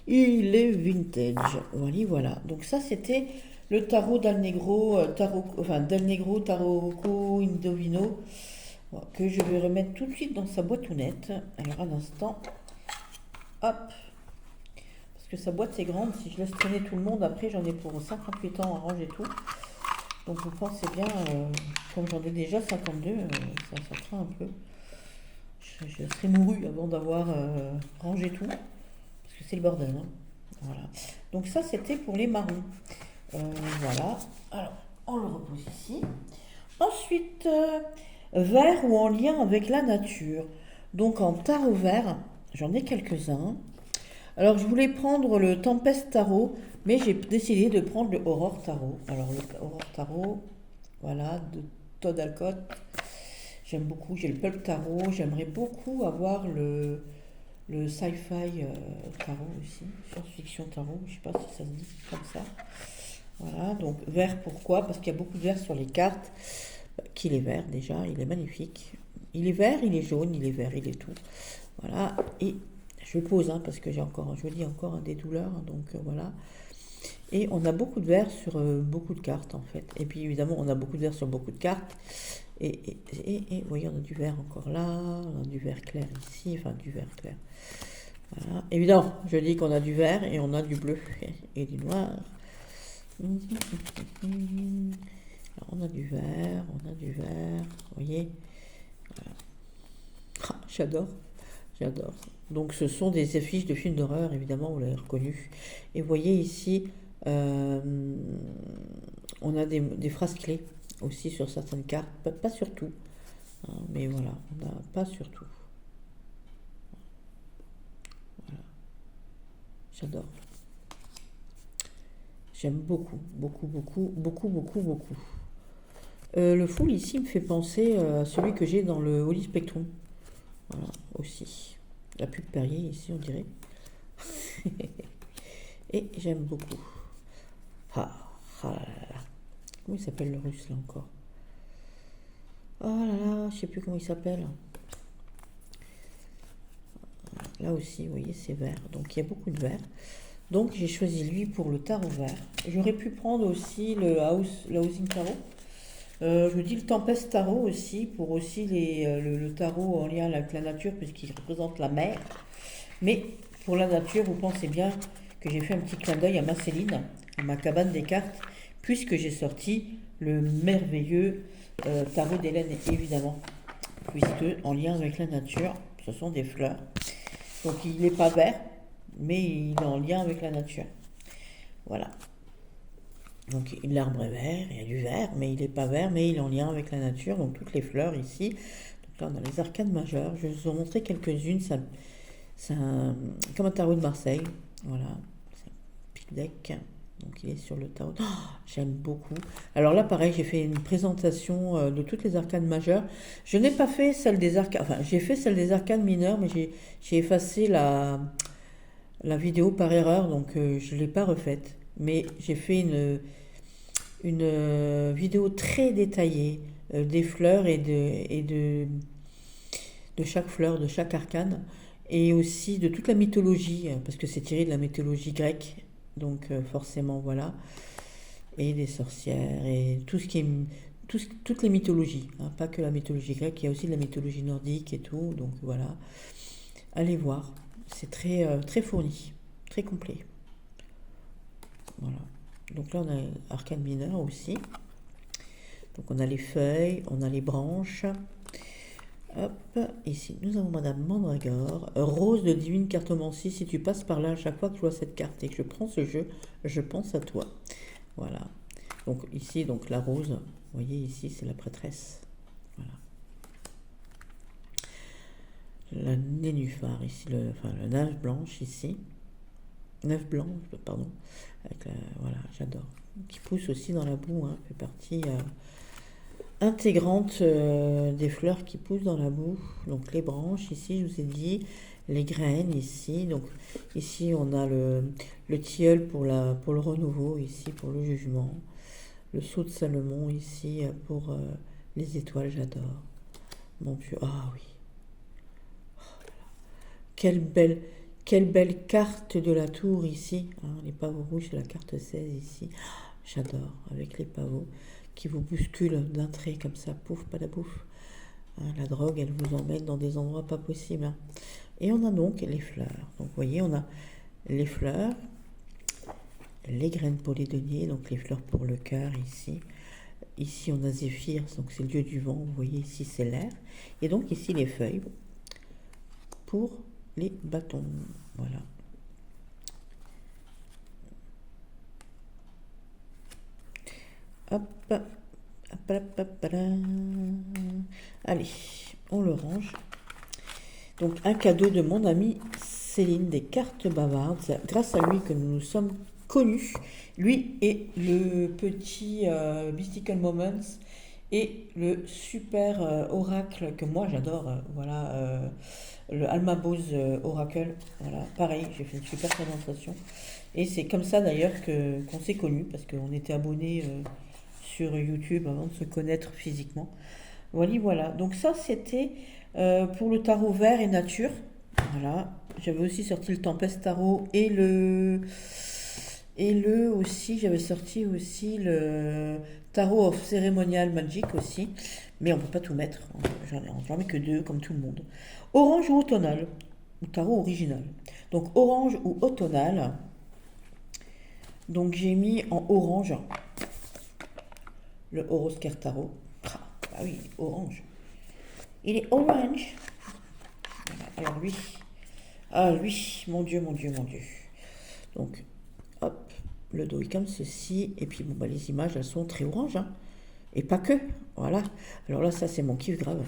[SPEAKER 1] Il est vintage. Voilà, voilà. Donc ça, c'était le tarot d'Alnegro, d'Alnegro Tarocco Indovino, que je vais remettre tout de suite dans sa boîte honnête. Alors, un instant. Hop. Parce que sa boîte, c'est grande. Si je laisse traîner tout le monde, après, j'en ai pour 58 ans à ranger tout. Donc, vous pensez bien, comme j'en ai déjà 52, ça craint un peu. Je serais mouru avant d'avoir rangé tout. Parce que c'est le bordel. Hein. Voilà. Donc ça, c'était pour les marrons. Voilà. Alors, on le repose ici. Ensuite, vert ou en lien avec la nature. Donc en tarot vert, j'en ai quelques-uns. Alors, je voulais prendre le Tempest Tarot, mais j'ai décidé de prendre le Aurore Tarot. Alors, le Aurore Tarot, voilà, de Todd Alcott. J'aime beaucoup. J'ai le Pulp Tarot. J'aimerais beaucoup avoir le sci-fi tarot aussi, science-fiction tarot, je sais pas si ça se dit comme ça. Voilà, donc vert pourquoi? Parce qu'il y a beaucoup de vert sur les cartes. Qu'il est vert déjà, il est magnifique. Il est vert, il est jaune, il est vert, il est tout. Voilà, et je pose hein, parce que j'ai encore, je dis encore des douleurs, donc voilà. Et on a beaucoup de vert sur beaucoup de cartes en fait. Et puis évidemment, on a beaucoup de vert sur beaucoup de cartes. Et vous voyez, on a du vert encore là, on a du vert clair ici, enfin du vert clair. Voilà. Évidemment, je dis qu'on a du vert et on a du bleu et du noir. Alors, on a du vert, vous voyez. Voilà. Ah, j'adore. Donc ce sont des affiches de films d'horreur, évidemment, vous l'avez reconnu. Et vous voyez ici, on a des phrases clés aussi sur certaines cartes, pas sur tout, hein, mais voilà, on n'a pas sur tout. Voilà, j'adore. J'aime beaucoup. Le full ici me fait penser à celui que j'ai dans le Holy Spectrum. Voilà, aussi. La pub Perrier ici, on dirait. Et j'aime beaucoup. Ah là là. Comment il s'appelle le russe là encore? Oh là là, je sais plus comment il s'appelle. Là aussi, vous voyez, c'est vert. Donc il y a beaucoup de vert. Donc j'ai choisi lui pour le tarot vert. J'aurais pu prendre aussi le Housing Tarot. Je dis le Tempest Tarot aussi, pour aussi le tarot en lien avec la nature, puisqu'il représente la mer. Mais pour la nature, vous pensez bien que j'ai fait un petit clin d'œil à ma Céline, à ma cabane des cartes, puisque j'ai sorti le merveilleux tarot d'Hélène, évidemment, puisque en lien avec la nature, ce sont des fleurs. Donc il n'est pas vert, mais il est en lien avec la nature. Voilà. Donc l'arbre est vert, il y a du vert, mais il n'est pas vert, mais il est en lien avec la nature. Donc toutes les fleurs ici. Donc là on a les arcanes majeures. Je vais vous en montrer quelques-unes. C'est comme un tarot de Marseille. Voilà. C'est un pic deck. Donc il est sur le tarot. Oh, j'aime beaucoup. Alors là pareil, j'ai fait une présentation de toutes les arcanes majeures. Je n'ai pas fait celle des arcanes. Enfin, j'ai fait celle des arcanes mineures, mais j'ai effacé la vidéo par erreur, donc je ne l'ai pas refaite. Mais j'ai fait une vidéo très détaillée des fleurs et de chaque fleur, de chaque arcane, et aussi de toute la mythologie, parce que c'est tiré de la mythologie grecque, donc forcément voilà, et des sorcières, et tout ce qui est toutes les mythologies, hein, pas que la mythologie grecque, il y a aussi de la mythologie nordique et tout, donc voilà, allez voir, c'est très fourni, très complet. Voilà. Donc là, on a arcane mineur aussi. Donc on a les feuilles, on a les branches. Hop, ici, nous avons Madame Mandragore. Rose de divine cartomancie. Si tu passes par là à chaque fois que je vois cette carte et que je prends ce jeu, je pense à toi. Voilà. Donc ici, donc la rose. Vous voyez ici, c'est la prêtresse. Voilà. La nénuphar ici, le nymphe blanche ici. Nymphe blanche, pardon. Avec voilà, j'adore. Qui pousse aussi dans la boue, hein, fait partie intégrante des fleurs qui poussent dans la boue. Donc les branches ici, je vous ai dit, les graines ici. Donc ici on a le tilleul pour le renouveau, ici pour le jugement. Le sceau de Salomon ici pour les étoiles, j'adore. Mon Dieu, ah oui. Quelle belle, quelle belle carte de la tour ici, hein, les pavots rouges, c'est la carte 16 ici. J'adore, avec les pavots qui vous bousculent d'un trait comme ça, pouf, pas la bouffe. Hein, la drogue, elle vous emmène dans des endroits pas possibles. Hein. Et on a donc les fleurs. Donc vous voyez, on a les fleurs, les graines pour les deniers, donc les fleurs pour le cœur ici. Ici, on a Zéphyr, donc c'est le dieu du vent. Vous voyez, ici, c'est l'air. Et donc ici, les feuilles pour les bâtons. Voilà. Hop, hop, hop, hop, là. Allez, on le range. Donc un cadeau de mon amie Céline des cartes bavardes. C'est grâce à lui que nous nous sommes connus. Lui et le petit Mystical Moments et le super oracle que moi j'adore. Voilà, le Alma Bose Oracle. Voilà, pareil, j'ai fait une super présentation. Et c'est comme ça d'ailleurs qu'on s'est connus parce qu'on était abonnés sur YouTube avant de se connaître physiquement. Voilà, voilà. Donc ça, c'était pour le tarot vert et nature. Voilà. J'avais aussi sorti le Tempest Tarot et le aussi, j'avais sorti aussi le Tarot of Ceremonial Magic aussi. Mais on peut pas tout mettre. J'en mets que deux, comme tout le monde. Orange ou automnal, ou tarot original. Donc orange ou automnal. Donc j'ai mis en orange le Horoscar Tarot. Ah oui, orange. Il est orange. Voilà. Alors lui. Ah lui, mon Dieu, mon Dieu, mon Dieu. Donc, hop, le dos est comme ceci. Et puis bon, bah, les images, elles sont très oranges. Hein. Et pas que. Voilà. Alors là, ça, c'est mon kiff grave.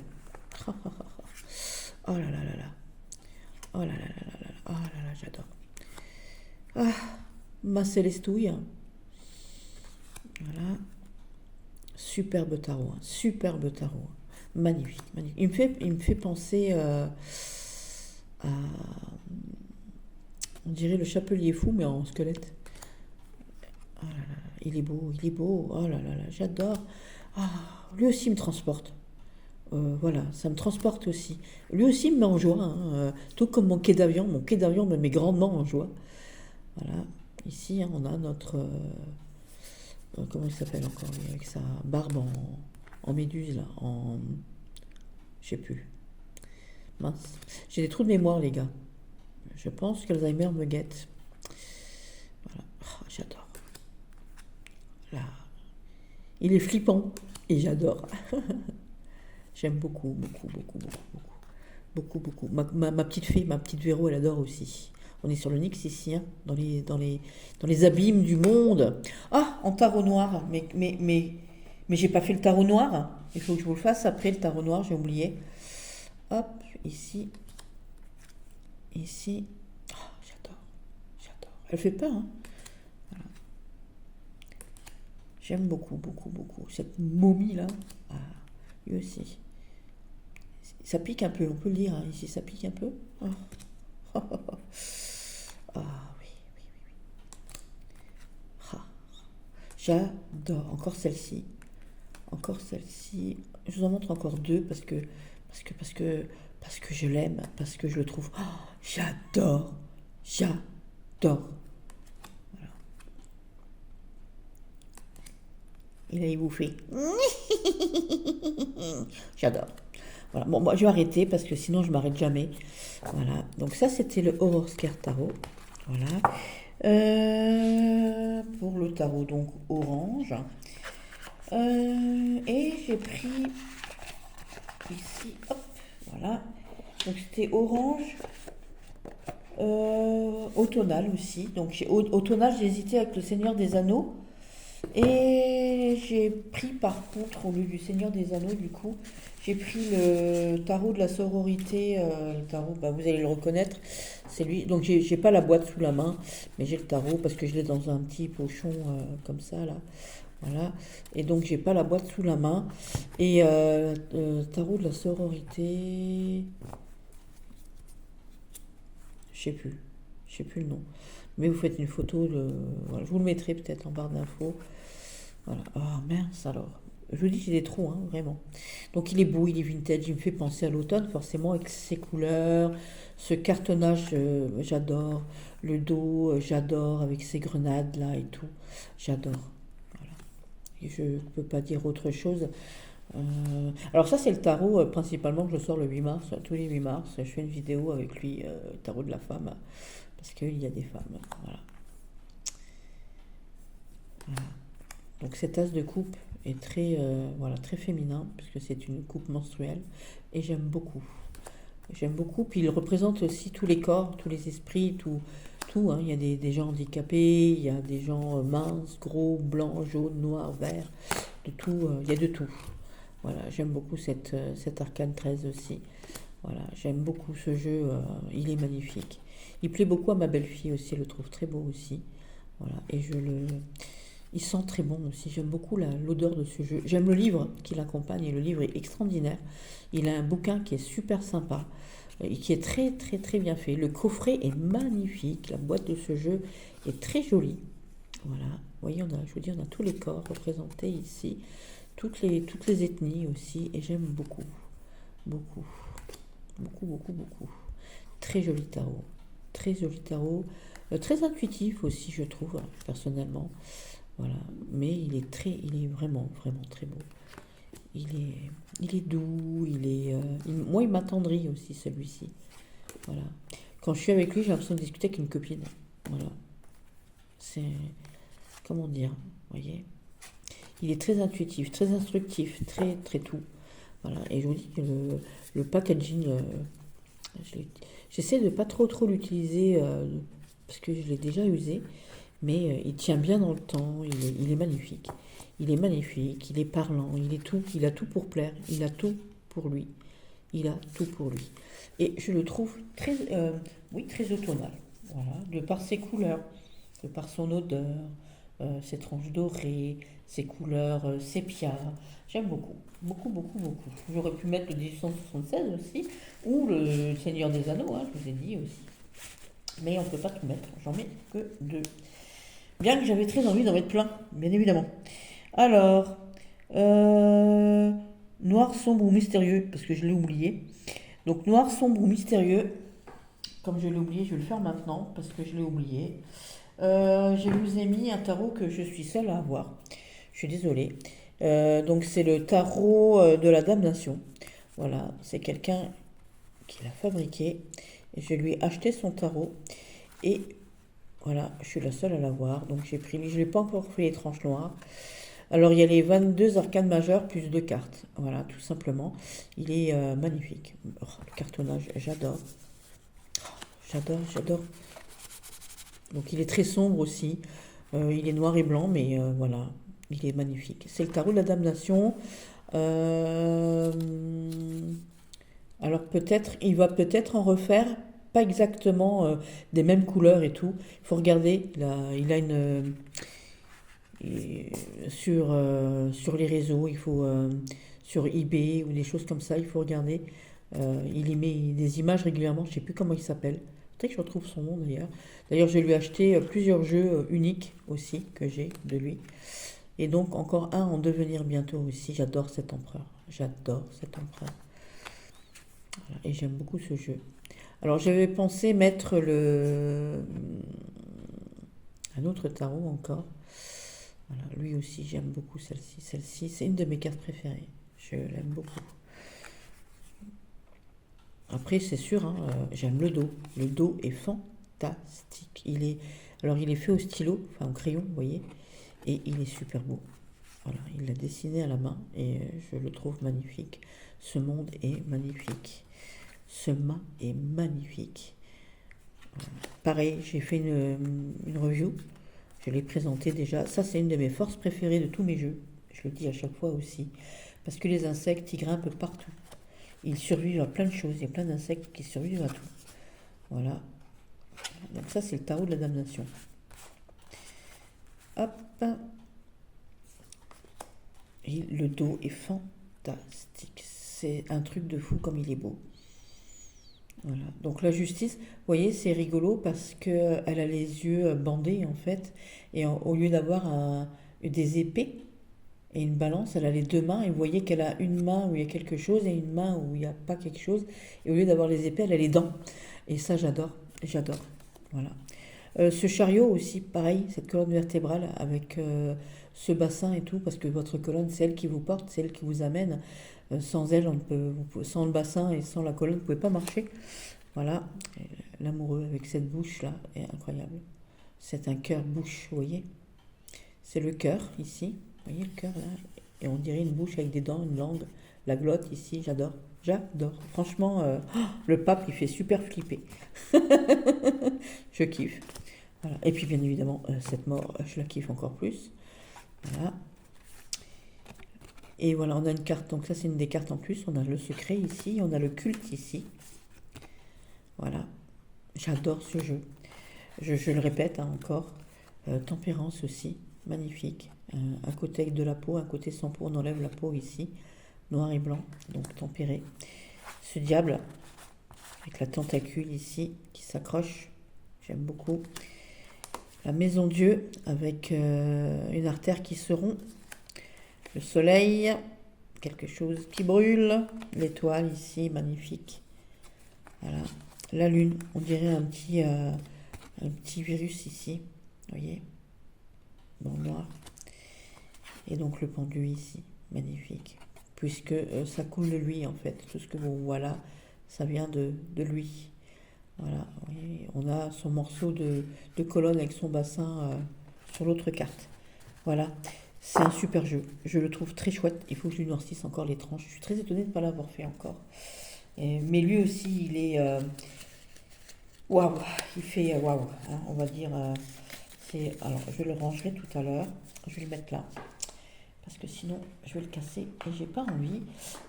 [SPEAKER 1] Oh là là là là. Oh là là là là là. Oh là là, j'adore. Ah, ma Célestouille. Voilà. Superbe tarot. Hein. Superbe tarot. Magnifique, magnifique. Il me fait penser à, on dirait le chapelier fou, mais en squelette. Oh là là, il est beau, il est beau. Oh là là là, j'adore. Ah, lui aussi me transporte. Voilà, ça me transporte aussi. Lui aussi me met en joie, hein, tout comme mon quai d'avion. Mon quai d'avion me met grandement en joie. Voilà, ici hein, on a notre... comment il s'appelle encore lui, avec sa barbe en méduse, là, en... Je sais plus. Mince. J'ai des trous de mémoire, les gars. Je pense qu'Alzheimer me guette. Voilà. Oh, j'adore. Là. Il est flippant. Et j'adore. J'aime beaucoup, beaucoup, beaucoup, beaucoup, beaucoup. Beaucoup, beaucoup. Ma petite fille, ma petite Véro, elle adore aussi. On est sur le Nyx ici, hein, dans les abîmes du monde. Ah, en tarot noir. Mais j'ai pas fait le tarot noir. Il faut que je vous le fasse après le tarot noir, j'ai oublié. Hop, ici. Ici. Oh, j'adore. J'adore. Elle fait peur, hein. Voilà. J'aime beaucoup, beaucoup, beaucoup. Cette momie-là. Ah, lui aussi. Ça pique un peu, on peut le dire. Hein. Ici, ça pique un peu. Oh. Ah oui, oui, oui, oui. Ah, j'adore. Encore celle-ci. Encore celle-ci. Je vous en montre encore deux parce que je l'aime, parce que je le trouve. Oh, j'adore. J'adore. Voilà. Il a bouffé. J'adore. Voilà. Bon, moi je vais arrêter parce que sinon je m'arrête jamais. Voilà. Donc ça c'était le Horoscar Tarot. Voilà. Pour le tarot donc orange. Et j'ai pris ici, hop, voilà. Donc c'était orange, automnal aussi. Donc automnal, j'ai hésité avec le Seigneur des Anneaux. Et j'ai pris par contre, au lieu du Seigneur des Anneaux, du coup, j'ai pris le tarot de la sororité. Le tarot, bah, vous allez le reconnaître, c'est lui. Donc j'ai pas la boîte sous la main, mais j'ai le tarot parce que je l'ai dans un petit pochon comme ça là. Voilà. Et donc, j'ai pas la boîte sous la main. Et tarot de la sororité. Je sais plus. Je sais plus le nom. Mais vous faites une photo de. Voilà, je vous le mettrai peut-être en barre d'infos. Voilà. Ah mince alors. Je vous dis j'ai des trous, hein, vraiment. Donc il est beau, il est vintage, il me fait penser à l'automne, forcément, avec ses couleurs, ce cartonnage, j'adore. Le dos, j'adore, avec ses grenades là et tout. J'adore. Voilà. Et je ne peux pas dire autre chose. Alors ça c'est le tarot principalement que je sors le 8 mars, tous les 8 mars. Je fais une vidéo avec lui, tarot de la femme, parce qu'il y a des femmes. Voilà. Voilà. Donc cet as de coupe est très, voilà, très féminin, puisque c'est une coupe menstruelle, et j'aime beaucoup. J'aime beaucoup, puis il représente aussi tous les corps, tous les esprits, tout, tout, hein. Il y a des gens handicapés, il y a des gens minces, gros, blancs, jaunes, noirs, verts, de tout, il y a de tout. Voilà, j'aime beaucoup cet arcane 13 aussi. Voilà, j'aime beaucoup ce jeu, il est magnifique. Il plaît beaucoup à ma belle-fille aussi, elle le trouve très beau aussi. Voilà, et il sent très bon aussi. J'aime beaucoup l'odeur de ce jeu. J'aime le livre qui l'accompagne et le livre est extraordinaire. Il a un bouquin qui est super sympa et qui est très très très bien fait. Le coffret est magnifique. La boîte de ce jeu est très jolie. Voilà. Vous voyez, je vous dis, on a tous les corps représentés ici, toutes les ethnies aussi, et j'aime beaucoup, beaucoup, beaucoup, beaucoup, beaucoup. Très joli tarot, très joli tarot, très intuitif aussi, je trouve, personnellement. Voilà, mais il est vraiment, vraiment très beau. Il est doux, moi, il m'attendrit aussi celui-ci. Voilà. Quand je suis avec lui, j'ai l'impression de discuter avec une copine. Voilà. C'est, comment dire, vous voyez. Il est très intuitif, très instructif, très, très tout. Voilà. Et je vous dis que le packaging, j'essaie de pas trop l'utiliser parce que je l'ai déjà usé. Mais il tient bien dans le temps, il est magnifique. Il est magnifique, il est parlant, il est tout, il a tout pour plaire, il a tout pour lui. Il a tout pour lui. Et je le trouve très, oui, très automnal. Voilà, de par ses couleurs, de par son odeur, ses tranches dorées, ses couleurs sépia. J'aime beaucoup, beaucoup, beaucoup, beaucoup. J'aurais pu mettre le 1876 aussi, ou le Seigneur des Anneaux, hein, je vous ai dit aussi. Mais on ne peut pas tout mettre, j'en mets que deux. Bien que j'avais très envie d'en mettre plein, bien évidemment. Alors, euh, noir, sombre ou mystérieux, parce que je l'ai oublié. Donc, noir, sombre ou mystérieux, comme je l'ai oublié, je vais le faire maintenant, parce que je l'ai oublié. Je vous ai mis un tarot que je suis seule à avoir. Je suis désolée. Donc, c'est le tarot de la Dame Nation. Voilà, c'est quelqu'un qui l'a fabriqué. Et je lui ai acheté son tarot. Et voilà, je suis la seule à l'avoir. Donc j'ai pris, je n'ai pas encore fait les tranches noires. Alors il y a les 22 arcanes majeures plus 2 cartes. Voilà, tout simplement. Il est magnifique. Oh, le cartonnage, j'adore. J'adore, j'adore. Donc il est très sombre aussi. Il est noir et blanc, mais voilà, il est magnifique. C'est le tarot de la damnation. Euh, alors peut-être, il va peut-être en refaire, pas exactement des mêmes couleurs et tout. Il faut regarder, il a une, sur les réseaux, sur eBay ou des choses comme ça, il faut regarder. Il y met des images régulièrement, je ne sais plus comment il s'appelle. Peut-être que je retrouve son nom d'ailleurs. D'ailleurs, je lui ai acheté plusieurs jeux uniques aussi que j'ai de lui. Et donc encore un en devenir bientôt aussi. J'adore cet empereur. J'adore cet empereur. Voilà. Et j'aime beaucoup ce jeu. Alors j'avais pensé mettre un autre tarot encore. Voilà, lui aussi j'aime beaucoup celle-ci. Celle-ci, c'est une de mes cartes préférées. Je l'aime beaucoup. Après, c'est sûr, hein, j'aime le dos. Le dos est fantastique. Alors il est fait au stylo, enfin au crayon, vous voyez, et il est super beau. Voilà, il l'a dessiné à la main et je le trouve magnifique. Ce monde est magnifique. Ce mât est magnifique. Pareil, j'ai fait une review. Je l'ai présenté déjà. Ça, c'est une de mes forces préférées de tous mes jeux. Je le dis à chaque fois aussi. Parce que les insectes, ils grimpent partout. Ils survivent à plein de choses. Il y a plein d'insectes qui survivent à tout. Voilà. Donc ça, c'est le tarot de la damnation. Hop. Et le dos est fantastique. C'est un truc de fou comme il est beau. Voilà. Donc la justice, vous voyez, c'est rigolo parce que elle a les yeux bandés en fait. Et au lieu d'avoir des épées et une balance, elle a les deux mains. Et vous voyez qu'elle a une main où il y a quelque chose et une main où il n'y a pas quelque chose. Et au lieu d'avoir les épées, elle a les dents. Et ça, j'adore. J'adore. Voilà. Ce chariot aussi, pareil, cette colonne vertébrale avec ce bassin et tout, parce que votre colonne, c'est elle qui vous porte, c'est elle qui vous amène. Sans elle, sans le bassin et sans la colonne, vous ne pouvez pas marcher. Voilà, l'amoureux avec cette bouche-là est incroyable. C'est un cœur-bouche, vous voyez. C'est le cœur ici, vous voyez le cœur là. Et on dirait une bouche avec des dents, une langue. La glotte ici, j'adore. J'adore. Franchement, le pape, il fait super flipper. Je kiffe. Voilà. Et puis bien évidemment, cette mort, je la kiffe encore plus. Voilà. Et voilà, on a une carte, donc ça c'est une des cartes en plus. On a le secret ici, on a le culte ici. Voilà, j'adore ce jeu. Je le répète hein, encore. Tempérance aussi, magnifique. Un côté avec de la peau, un côté sans peau. On enlève la peau ici, noir et blanc, donc tempéré. Ce diable, avec la tentacule ici, qui s'accroche, j'aime beaucoup. La maison Dieu, avec une artère qui se rompt. Le soleil, quelque chose qui brûle. L'étoile ici, magnifique. Voilà. La lune, on dirait un petit virus ici, vous voyez, dans le noir. Et donc le pendu ici, magnifique. Puisque ça coule de lui en fait. Tout ce que vous voyez là, ça vient de lui. Voilà, vous voyez, on a son morceau de colonne avec son bassin sur l'autre carte. Voilà, c'est un super jeu. Je le trouve très chouette. Il faut que je lui noircisse encore les tranches. Je suis très étonnée de ne pas l'avoir fait encore. Mais lui aussi, il est... waouh, il fait waouh, hein, on va dire. Alors, je le rangerai tout à l'heure. Je vais le mettre là. Parce que sinon, je vais le casser et j'ai pas envie.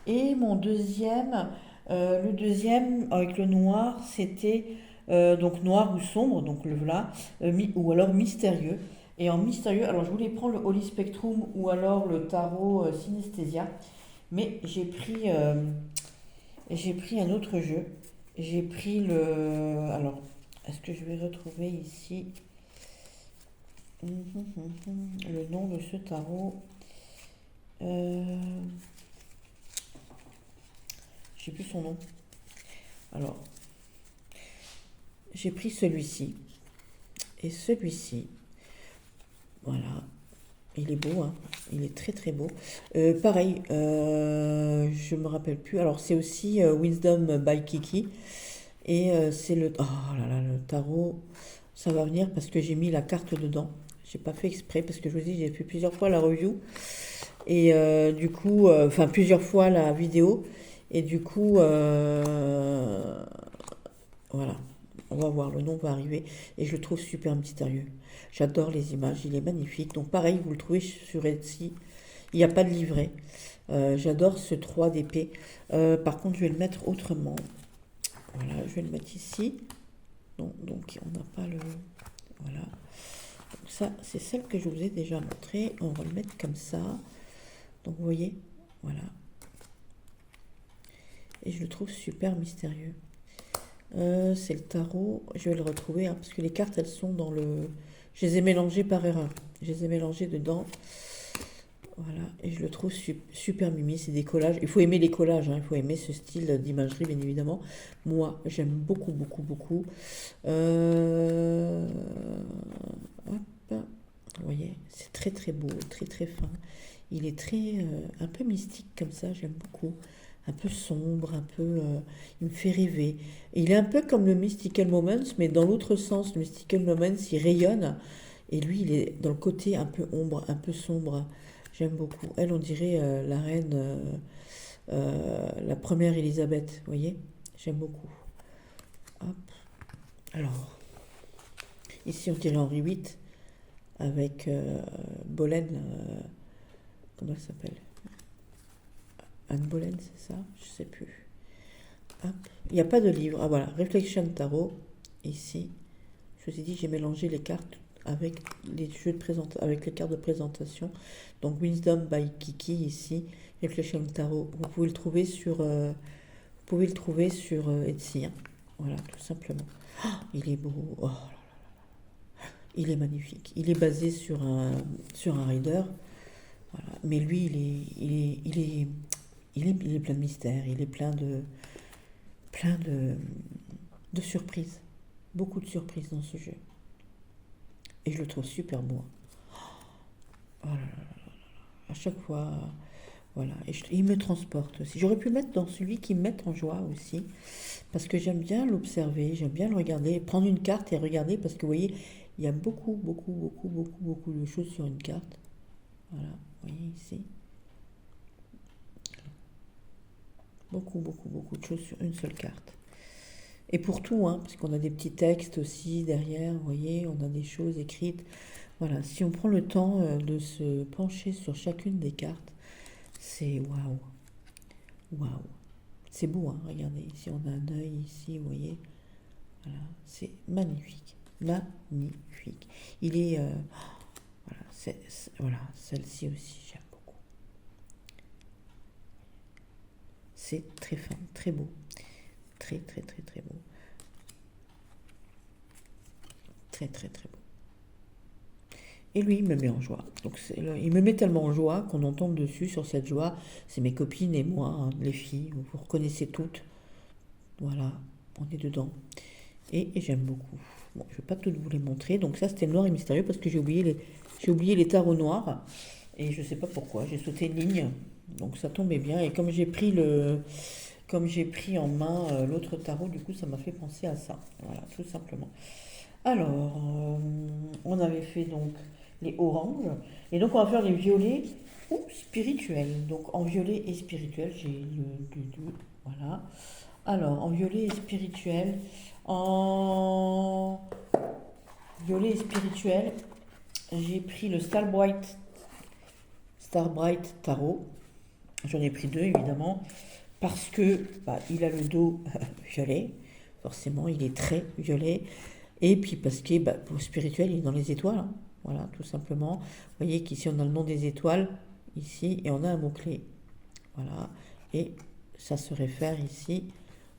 [SPEAKER 1] Et mon deuxième, le deuxième avec le noir, c'était donc noir ou sombre, donc le voilà, ou alors mystérieux. Et en mystérieux, alors je voulais prendre le Holy Spectrum ou alors le tarot Synesthésia, mais j'ai pris un autre jeu. J'ai pris le. Alors, est-ce que je vais retrouver ici le nom de ce tarot? Je sais plus son nom. Alors, j'ai pris celui-ci. Et celui-ci, voilà. Il est beau, hein. Il est très très beau. Pareil, je me rappelle plus. Alors, c'est aussi Wisdom by Kiki. Et c'est le... Oh là là, le tarot, ça va venir parce que j'ai mis la carte dedans. J'ai pas fait exprès parce que je vous dis, j'ai fait plusieurs fois la review. Et du coup, enfin plusieurs fois la vidéo. Et du coup, voilà, on va voir, le nom va arriver. Et je le trouve super mystérieux. J'adore les images, il est magnifique. Donc pareil, vous le trouvez sur Etsy. Il n'y a pas de livret. J'adore ce 3 d'épée. Par contre, je vais le mettre autrement. Voilà, je vais le mettre ici. Donc on n'a pas le... Voilà. Donc ça, c'est celle que je vous ai déjà montrée. On va le mettre comme ça. Donc vous voyez, voilà. Et je le trouve super mystérieux. C'est le tarot. Je vais le retrouver hein, parce que les cartes, elles sont dans le... Je les ai mélangées par erreur. Je les ai mélangées dedans. Voilà, et je le trouve super mimi, c'est des collages. Il faut aimer les collages, hein, il faut aimer ce style d'imagerie, bien évidemment. Moi, j'aime beaucoup, beaucoup, beaucoup. Hop, vous voyez, c'est très, très beau, très, très fin. Il est très, un peu mystique comme ça, j'aime beaucoup. Un peu sombre, un peu... il me fait rêver. Il est un peu comme le Mystical Moments, mais dans l'autre sens, le Mystical Moments, il rayonne. Et lui, il est dans le côté un peu ombre, un peu sombre. J'aime beaucoup. Elle, on dirait la reine, la première Élisabeth, vous voyez? J'aime beaucoup. Hop. Alors, ici, on dirait Henri VIII, avec Boleyn, comment elle s'appelle? Anne Boleyn, c'est ça? Je sais plus. Hop. Il n'y a pas de livre. Ah voilà, Reflection Tarot, ici. Je vous ai dit, j'ai mélangé les cartes. avec les jeux de avec les cartes de présentation. Donc Wisdom by Kiki ici, Reflection Tarot. Vous pouvez le trouver sur Etsy, hein. Voilà, tout simplement. Oh, il est beau. Oh, il est magnifique. Il est basé sur un rider. Voilà. Mais lui, il est plein de mystères. Il est plein de surprises. Beaucoup de surprises dans ce jeu. Et je le trouve super beau. Oh là là, à chaque fois, voilà. Et il me transporte aussi. J'aurais pu le mettre dans celui qui me met en joie aussi. Parce que j'aime bien l'observer, j'aime bien le regarder, prendre une carte et regarder. Parce que vous voyez, il y a beaucoup, beaucoup, beaucoup, beaucoup, beaucoup de choses sur une carte. Voilà, vous voyez ici. Beaucoup, beaucoup, beaucoup de choses sur une seule carte. Et pour tout, hein, parce qu'on a des petits textes aussi derrière, vous voyez, on a des choses écrites. Voilà, si on prend le temps de se pencher sur chacune des cartes, c'est waouh, waouh. C'est beau, hein, regardez, ici on a un œil, ici, vous voyez. Voilà, c'est magnifique, magnifique. Il est, voilà, celle-ci aussi, j'aime beaucoup. C'est très fin, très beau, très, très, très, très beau. Très, très, très beau. Et lui, il me met en joie. Donc, il me met tellement en joie qu'on en tombe dessus sur cette joie. C'est mes copines et moi, hein, les filles. Vous reconnaissez toutes. Voilà, on est dedans. Et j'aime beaucoup. Bon, je ne vais pas tout vous les montrer. Donc ça, c'était le noir et mystérieux parce que j'ai oublié les tarots noirs. Et je ne sais pas pourquoi. J'ai sauté une ligne. Donc ça tombait bien. Et comme j'ai pris en main l'autre tarot, du coup, ça m'a fait penser à ça. Voilà, tout simplement. Alors, on avait fait donc les oranges. Et donc, on va faire les violets ou spirituels. Donc, en violet et spirituel, j'ai le deux. Voilà. Alors, en violet et spirituel, en violet et spirituel, j'ai pris le Starbright Tarot. J'en ai pris deux, évidemment, parce que il a le dos violet. Forcément, il est très violet. Et puis parce que pour spirituel, il est dans les étoiles, hein. Voilà, tout simplement. Vous voyez qu'ici, on a le nom des étoiles, ici, et on a un mot-clé. Voilà. Et ça se réfère ici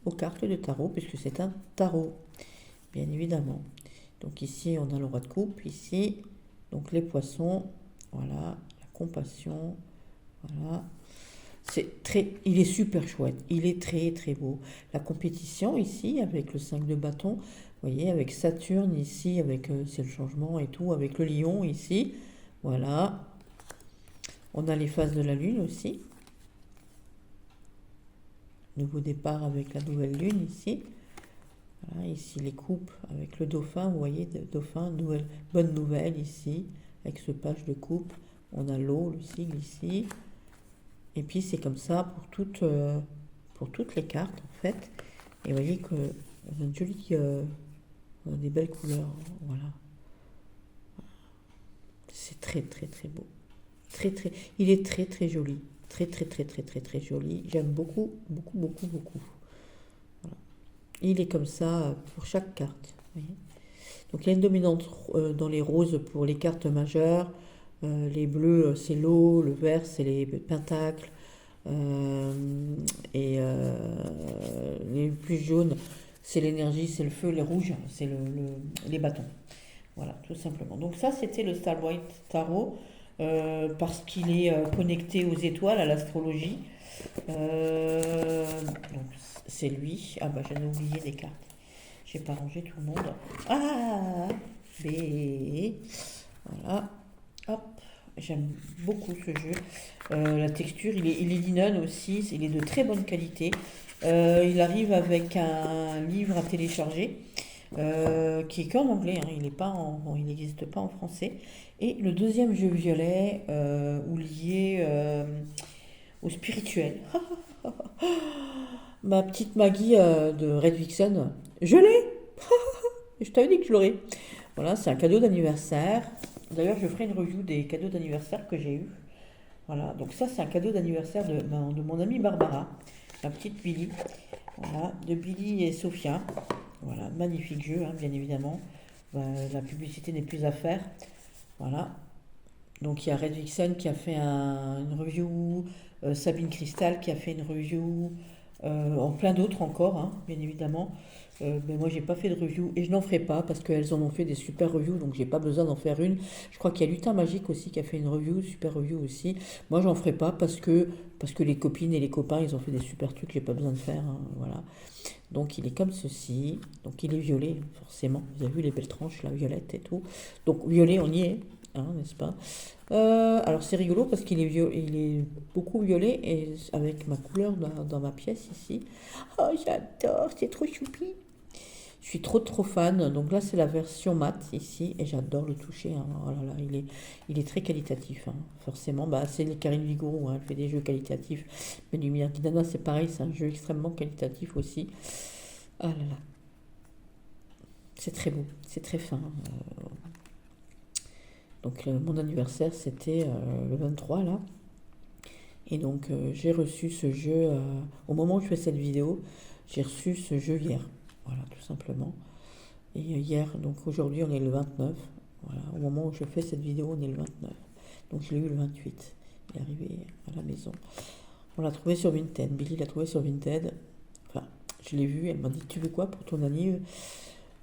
[SPEAKER 1] aux cartes de tarot, puisque c'est un tarot, bien évidemment. Donc ici, on a le roi de coupe, ici, donc les poissons, voilà, la compassion, voilà. Il est super chouette, il est très très beau. La compétition ici, avec le 5 de bâton, vous voyez, avec Saturne ici, avec c'est le changement et tout, avec le lion ici, voilà. On a les phases de la lune aussi. Nouveau départ avec la nouvelle lune ici. Voilà, ici les coupes avec le dauphin, vous voyez, dauphin, bonne nouvelle ici, avec ce page de coupe. On a l'eau, le sigle ici. Et puis c'est comme ça pour toutes les cartes en fait. Et vous voyez qu'on a une jolie, on a des belles couleurs, voilà. C'est très très très beau. Très très, il est très très joli. Très très très très très très joli. J'aime beaucoup, beaucoup, beaucoup, beaucoup. Voilà. Il est comme ça pour chaque carte. Vous voyez. Donc il y a une dominante dans les roses pour les cartes majeures. Les bleus, c'est l'eau. Le vert, c'est les pentacles. Et les plus jaunes, c'est l'énergie, c'est le feu. Les rouges, c'est les bâtons. Voilà, tout simplement. Donc ça, c'était le Starbright Tarot. Parce qu'il est connecté aux étoiles, à l'astrologie. Donc c'est lui. Ah j'en ai oublié des cartes. J'ai pas rangé tout le monde. Ah, B. Voilà. Hop. J'aime beaucoup ce jeu. La texture, il est linen aussi. Il est de très bonne qualité. Il arrive avec un livre à télécharger. Qui est qu'en anglais, hein, il n'existe pas en français. Et le deuxième jeu violet, ou lié au spirituel. Ma petite Maggie de Red Vixen, je l'ai. Je t'avais dit que je l'aurais. Voilà, c'est un cadeau d'anniversaire. D'ailleurs, je ferai une review des cadeaux d'anniversaire que j'ai eu. Voilà, donc ça, c'est un cadeau d'anniversaire de mon amie Barbara, la petite Billy. Voilà, de Billy et Sophia. Voilà, magnifique jeu, hein, bien évidemment. la publicité n'est plus à faire. Voilà. Donc il y a Red Vixen qui a fait une review, Sabine Cristal qui a fait une review, en plein d'autres encore, hein, bien évidemment. Mais moi j'ai pas fait de review et je n'en ferai pas parce qu'elles en ont fait des super reviews, donc j'ai pas besoin d'en faire une. Je crois qu'il y a Lutin Magique aussi qui a fait une review, super review aussi. Moi j'en ferai pas parce que les copines et les copains ils ont fait des super trucs, j'ai pas besoin de faire, hein, voilà. Donc il est comme ceci, donc il est violet forcément. Vous avez vu les belles tranches là, violette et tout. Donc violet on y est, hein, n'est-ce pas? Alors c'est rigolo parce il est beaucoup violet et avec ma couleur dans ma pièce ici. Oh j'adore, c'est trop choupi. Je suis trop fan. Donc là c'est la version mat ici et j'adore le toucher, hein. Oh là là, il est très qualitatif, hein. Forcément. Bah, c'est les Karine Vigourou, hein, elle fait des jeux qualitatifs. Mais Lumière d'Inanna c'est pareil, c'est un jeu extrêmement qualitatif aussi. Ah là là, c'est très beau, c'est très fin. Donc mon anniversaire c'était le 23 là. Et donc j'ai reçu ce jeu, au moment où je fais cette vidéo, j'ai reçu ce jeu hier. Voilà, tout simplement. Et hier, donc aujourd'hui on est le 29. Voilà, au moment où je fais cette vidéo on est le 29. Donc je l'ai eu le 28. Il est arrivé à la maison. On l'a trouvé sur Vinted. Billy l'a trouvé sur Vinted. Enfin, je l'ai vu, elle m'a dit tu veux quoi pour ton anniv?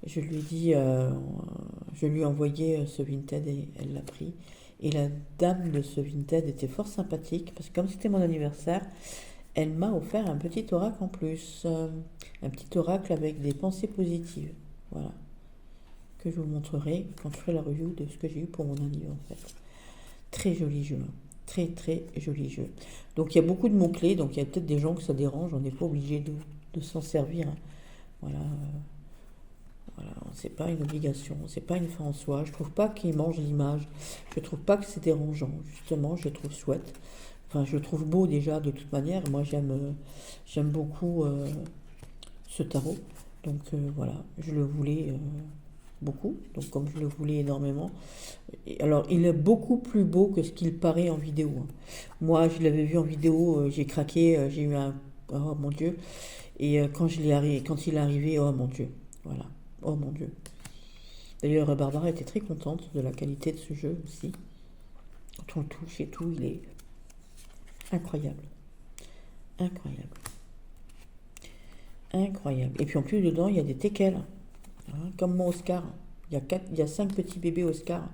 [SPEAKER 1] Je lui ai dit, je lui ai envoyé ce Vinted et elle l'a pris. Et la dame de ce Vinted était fort sympathique parce que comme c'était mon anniversaire, elle m'a offert un petit oracle en plus. Un petit oracle avec des pensées positives. Voilà. Que je vous montrerai quand je ferai la review de ce que j'ai eu pour mon anniversaire en fait. Très joli jeu. Très joli jeu. Donc il y a beaucoup de mots-clés, donc il y a peut-être des gens que ça dérange, on n'est pas obligé de s'en servir, hein. Voilà. Voilà, c'est pas une obligation, c'est pas une fin en soi. Je trouve pas qu'il mange l'image. Je trouve pas que c'est dérangeant. Justement, je le trouve chouette. Enfin, je le trouve beau déjà de toute manière. Moi, j'aime beaucoup ce tarot. Donc voilà, je le voulais beaucoup. Donc comme je le voulais énormément. Et alors, il est beaucoup plus beau que ce qu'il paraît en vidéo, hein. Moi, je l'avais vu en vidéo, j'ai craqué, j'ai eu un oh mon Dieu. Et quand quand il est arrivé, oh mon Dieu, voilà. Oh mon Dieu. D'ailleurs, Barbara était très contente de la qualité de ce jeu aussi. Quand on le touche et tout, il est incroyable. Incroyable. Incroyable. Et puis en plus, dedans, il y a des teckels, hein, comme mon Oscar. Il y a 5 petits bébés Oscar.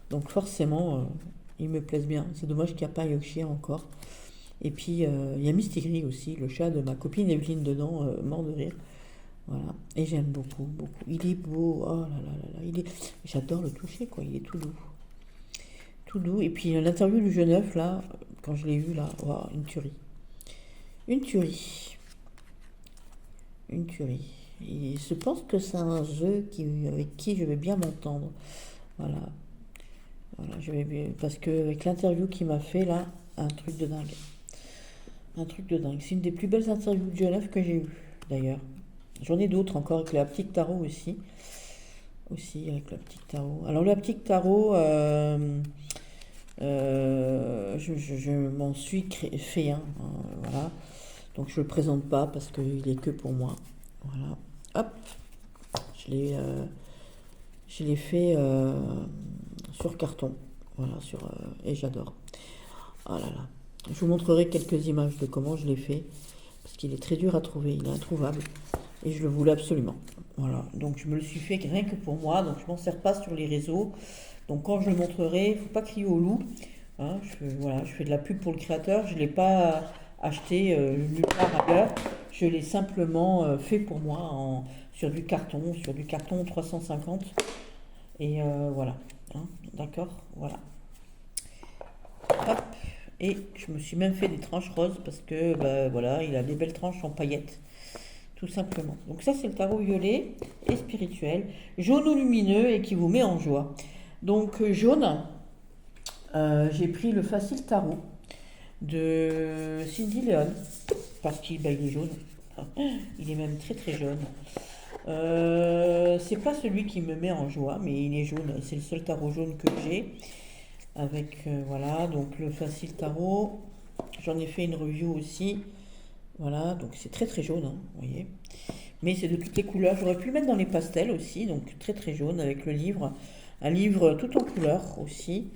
[SPEAKER 1] Donc forcément, ils me plaisent bien. C'est dommage qu'il n'y a pas Yorkshire encore. Et puis, il y a Mistigris aussi, le chat de ma copine Evelyne dedans, mort de rire. Voilà. Et j'aime beaucoup. Il est beau. Oh là là là là. J'adore le toucher, quoi. Il est tout doux. Tout doux. Et puis l'interview du jeune œuf, là, quand je l'ai eu, là, wow, une tuerie. Une tuerie. Une tuerie. Et je pense que c'est un jeu avec qui je vais bien m'entendre. Voilà. Voilà, parce que avec l'interview qu'il m'a fait, là, un truc de dingue. Un truc de dingue. C'est une des plus belles interviews de jeune œuf que j'ai eues, d'ailleurs. J'en ai d'autres encore avec la petite tarot aussi. Aussi avec la petite tarot. Alors la petite tarot, je m'en suis fait un, hein, voilà. Donc je le présente pas parce qu'il est que pour moi. Voilà. Hop. Je l'ai fait sur carton. Voilà, et j'adore. Oh là là. Je vous montrerai quelques images de comment je l'ai fait. Parce qu'il est très dur à trouver, il est introuvable. Et je le voulais absolument. Voilà, donc je me le suis fait rien que pour moi, donc je m'en sers pas sur les réseaux. Donc quand je le montrerai, il ne faut pas crier au loup, hein. Voilà, je fais de la pub pour le créateur, je ne l'ai pas acheté nulle part ailleurs, je l'ai simplement fait pour moi sur du carton 350. Et voilà, hein, d'accord, voilà. Hop. Et je me suis même fait des tranches roses parce que bah, voilà, il a des belles tranches en paillettes. Tout simplement. Donc ça c'est le tarot violet et spirituel, jaune ou lumineux et qui vous met en joie. Donc jaune, j'ai pris le Facile Tarot de Cindy Leon parce qu'il est jaune. Il est même très jaune. C'est pas celui qui me met en joie, mais il est jaune. C'est le seul tarot jaune que j'ai. Avec voilà, donc le Facile Tarot. J'en ai fait une review aussi. Voilà, donc c'est très jaune, hein, vous voyez. Mais c'est de toutes les couleurs. J'aurais pu le mettre dans les pastels aussi, donc très très jaune avec le livre. Un livre tout en couleur aussi.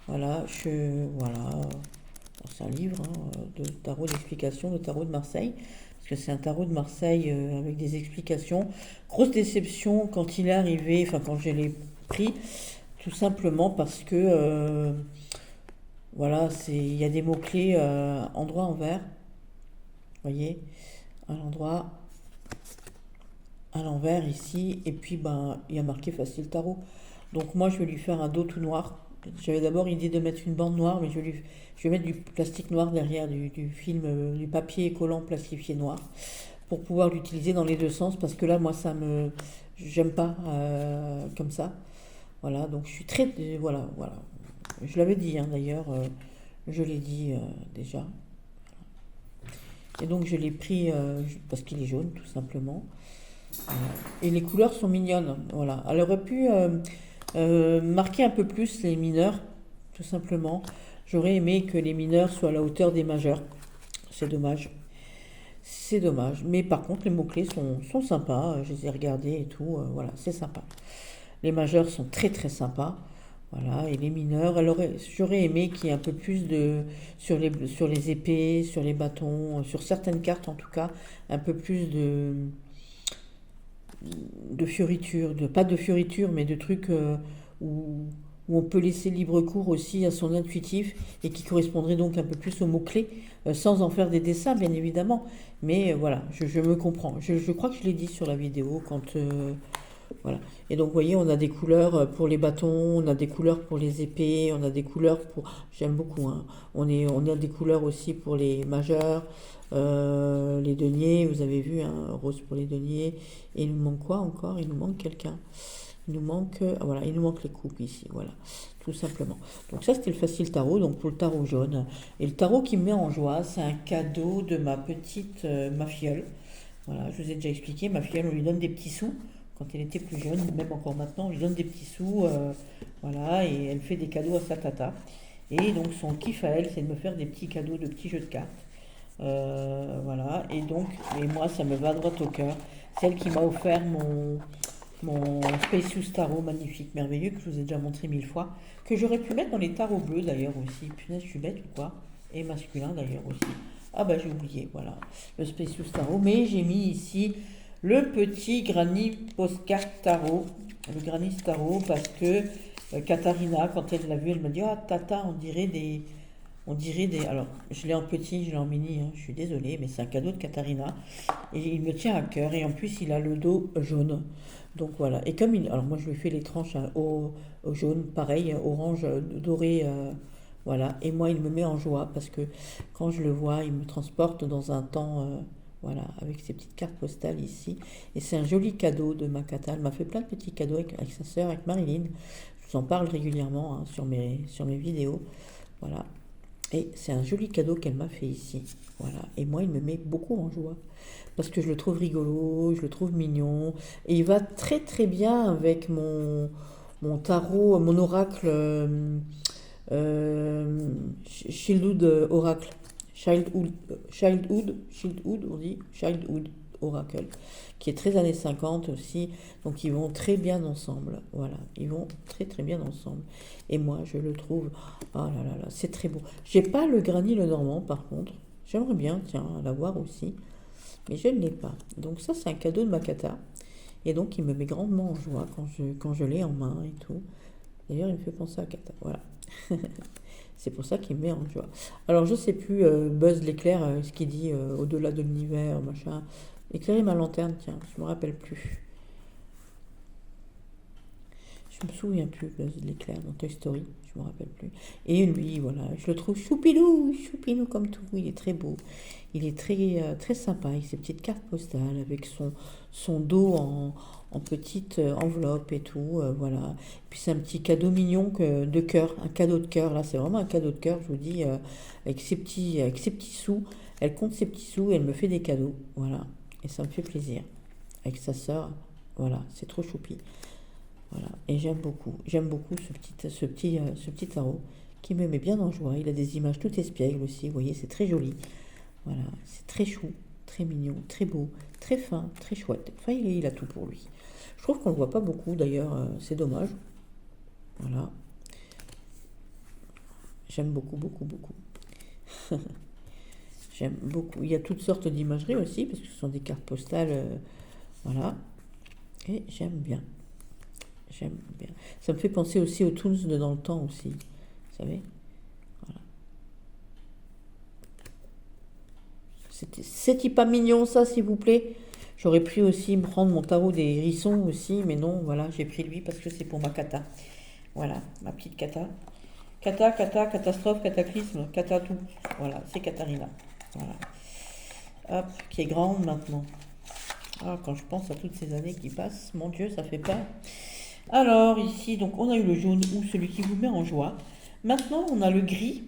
[SPEAKER 1] Voilà, voilà. C'est un livre de tarot d'explication, le tarot de Marseille. Parce que c'est un tarot de Marseille avec des explications. Grosse déception quand il est arrivé, enfin quand je l'ai pris, tout simplement parce que voilà, il y a des mots-clés endroit en vert. Vous voyez, à l'endroit, à l'envers ici, et puis ben il y a marqué facile tarot. Donc moi je vais lui faire un dos tout noir. J'avais d'abord l'idée de mettre une bande noire, mais je vais mettre du plastique noir derrière, du film, du papier collant plastifié noir, pour pouvoir l'utiliser dans les deux sens, parce que là moi j'aime pas comme ça. Voilà, donc je suis très, voilà, voilà. Je l'avais dit d'ailleurs, je l'ai dit déjà. Et donc je l'ai pris parce qu'il est jaune tout simplement. Et les couleurs sont mignonnes. Voilà. Elle aurait pu marquer un peu plus les mineurs, tout simplement. J'aurais aimé que les mineurs soient à la hauteur des majeurs. C'est dommage. C'est dommage. Mais par contre, les mots-clés sont sympas. Je les ai regardés et tout. Voilà, c'est sympa. Les majeurs sont très très sympas. Voilà, et les mineurs, j'aurais aimé qu'il y ait un peu plus sur les épées, sur les bâtons, sur certaines cartes en tout cas, un peu plus de fioritures, pas de fioritures, mais de trucs où on peut laisser libre cours aussi à son intuitif et qui correspondrait donc un peu plus aux mots-clés, sans en faire des dessins bien évidemment. Mais voilà, je me comprends. Je crois que je l'ai dit sur la vidéo quand... voilà. Et donc, vous voyez, on a des couleurs pour les bâtons, on a des couleurs pour les épées, on a des couleurs pour... J'aime beaucoup, hein. On a des couleurs aussi pour les majeurs, les deniers, vous avez vu, hein, rose pour les deniers. Et il nous manque quoi encore? Il nous manque quelqu'un. Il nous manque... voilà, il nous manque les coupes ici, voilà, tout simplement. Donc ça, c'était le facile tarot, donc pour le tarot jaune. Et le tarot qui me met en joie, c'est un cadeau de ma petite, ma filleule. Voilà, je vous ai déjà expliqué, ma filleule, on lui donne des petits sous quand elle était plus jeune, même encore maintenant, on lui donne des petits sous, voilà, et elle fait des cadeaux à sa tata. Et donc son kiff à elle, c'est de me faire des petits cadeaux, de petits jeux de cartes. Voilà, et donc, et moi, ça me va droit au cœur. Celle qui m'a offert mon Spacious Tarot magnifique, merveilleux, que je vous ai déjà montré 1000 fois, que j'aurais pu mettre dans les tarots bleus d'ailleurs aussi. Punaise, je suis bête ou quoi? Et masculin d'ailleurs aussi. Ah bah j'ai oublié, voilà, le Spacious Tarot. Mais j'ai mis ici le petit Granny Postcard Tarot, le Granny Tarot, parce que Katharina, quand elle l'a vu, elle m'a dit: ah, tata, on dirait des. Alors, je l'ai en petit, je l'ai en mini, hein, je suis désolée, mais c'est un cadeau de Katharina. Et il me tient à cœur, et en plus, il a le dos jaune. Donc voilà. Et comme il. Alors, moi, je lui fais les tranches au jaune, pareil, orange, doré. Voilà. Et moi, il me met en joie, parce que quand je le vois, il me transporte dans un temps. Voilà, avec ces petites cartes postales ici. Et c'est un joli cadeau de ma Kata. Elle m'a fait plein de petits cadeaux avec sa sœur, avec Marilyn. Je vous en parle régulièrement, hein, sur mes vidéos. Voilà. Et c'est un joli cadeau qu'elle m'a fait ici. Voilà. Et moi, il me met beaucoup en joie. Parce que je le trouve rigolo, je le trouve mignon. Et il va très très bien avec mon tarot, mon oracle, Shieldwood Oracle. Childhood, on dit Childhood Oracle, qui est très années 50 aussi. Donc ils vont très bien ensemble. Voilà, ils vont très très bien ensemble. Et moi, je le trouve, oh là là là, c'est très beau. J'ai pas le Granny le Normand, par contre. J'aimerais bien, tiens, l'avoir aussi. Mais je ne l'ai pas. Donc ça, c'est un cadeau de ma Kata. Et donc, il me met grandement en joie quand je l'ai en main et tout. D'ailleurs, il me fait penser à Kata. Voilà. C'est pour ça qu'il me met en joie. Alors, je sais plus, Buzz l'éclair, ce qu'il dit au-delà de l'univers, machin. Éclairer ma lanterne, tiens, je me rappelle plus. Je me souviens plus, Buzz l'éclair dans Toy Story, je me rappelle plus. Et lui, voilà, je le trouve choupinou, choupinou comme tout. Il est très beau. Il est très, très sympa avec ses petites cartes postales, avec son dos en petite enveloppe et tout, voilà. Puis c'est un petit cadeau mignon de cœur, un cadeau de cœur. Là, c'est vraiment un cadeau de cœur, je vous dis, avec ses petits sous. Elle compte ses petits sous et elle me fait des cadeaux, voilà. Et ça me fait plaisir. Avec sa sœur, voilà, c'est trop choupi. Voilà. Et j'aime beaucoup ce petit tarot qui me met bien en joie. Il a des images tout espiègles aussi, vous voyez, c'est très joli. Voilà, c'est très chou, très mignon, très beau, très fin, très chouette. Enfin, il a tout pour lui. Je trouve qu'on ne le voit pas beaucoup d'ailleurs, c'est dommage. Voilà. J'aime beaucoup, beaucoup, beaucoup. J'aime beaucoup. Il y a toutes sortes d'imageries aussi, parce que ce sont des cartes postales. Voilà. Et j'aime bien. J'aime bien. Ça me fait penser aussi aux Toons de dans le temps aussi. Vous savez? Voilà. C'est pas mignon ça, s'il vous plaît. J'aurais pu aussi me prendre mon tarot des hérissons aussi, mais non, voilà, j'ai pris lui parce que c'est pour ma cata. Voilà, ma petite cata. Cata, catastrophe, cataclysme, cata tout. Voilà, c'est Katharina. Voilà. Hop, qui est grande maintenant. Ah, quand je pense à toutes ces années qui passent, mon Dieu, ça fait peur. Alors, ici, donc, on a eu le jaune ou celui qui vous met en joie. Maintenant, on a le gris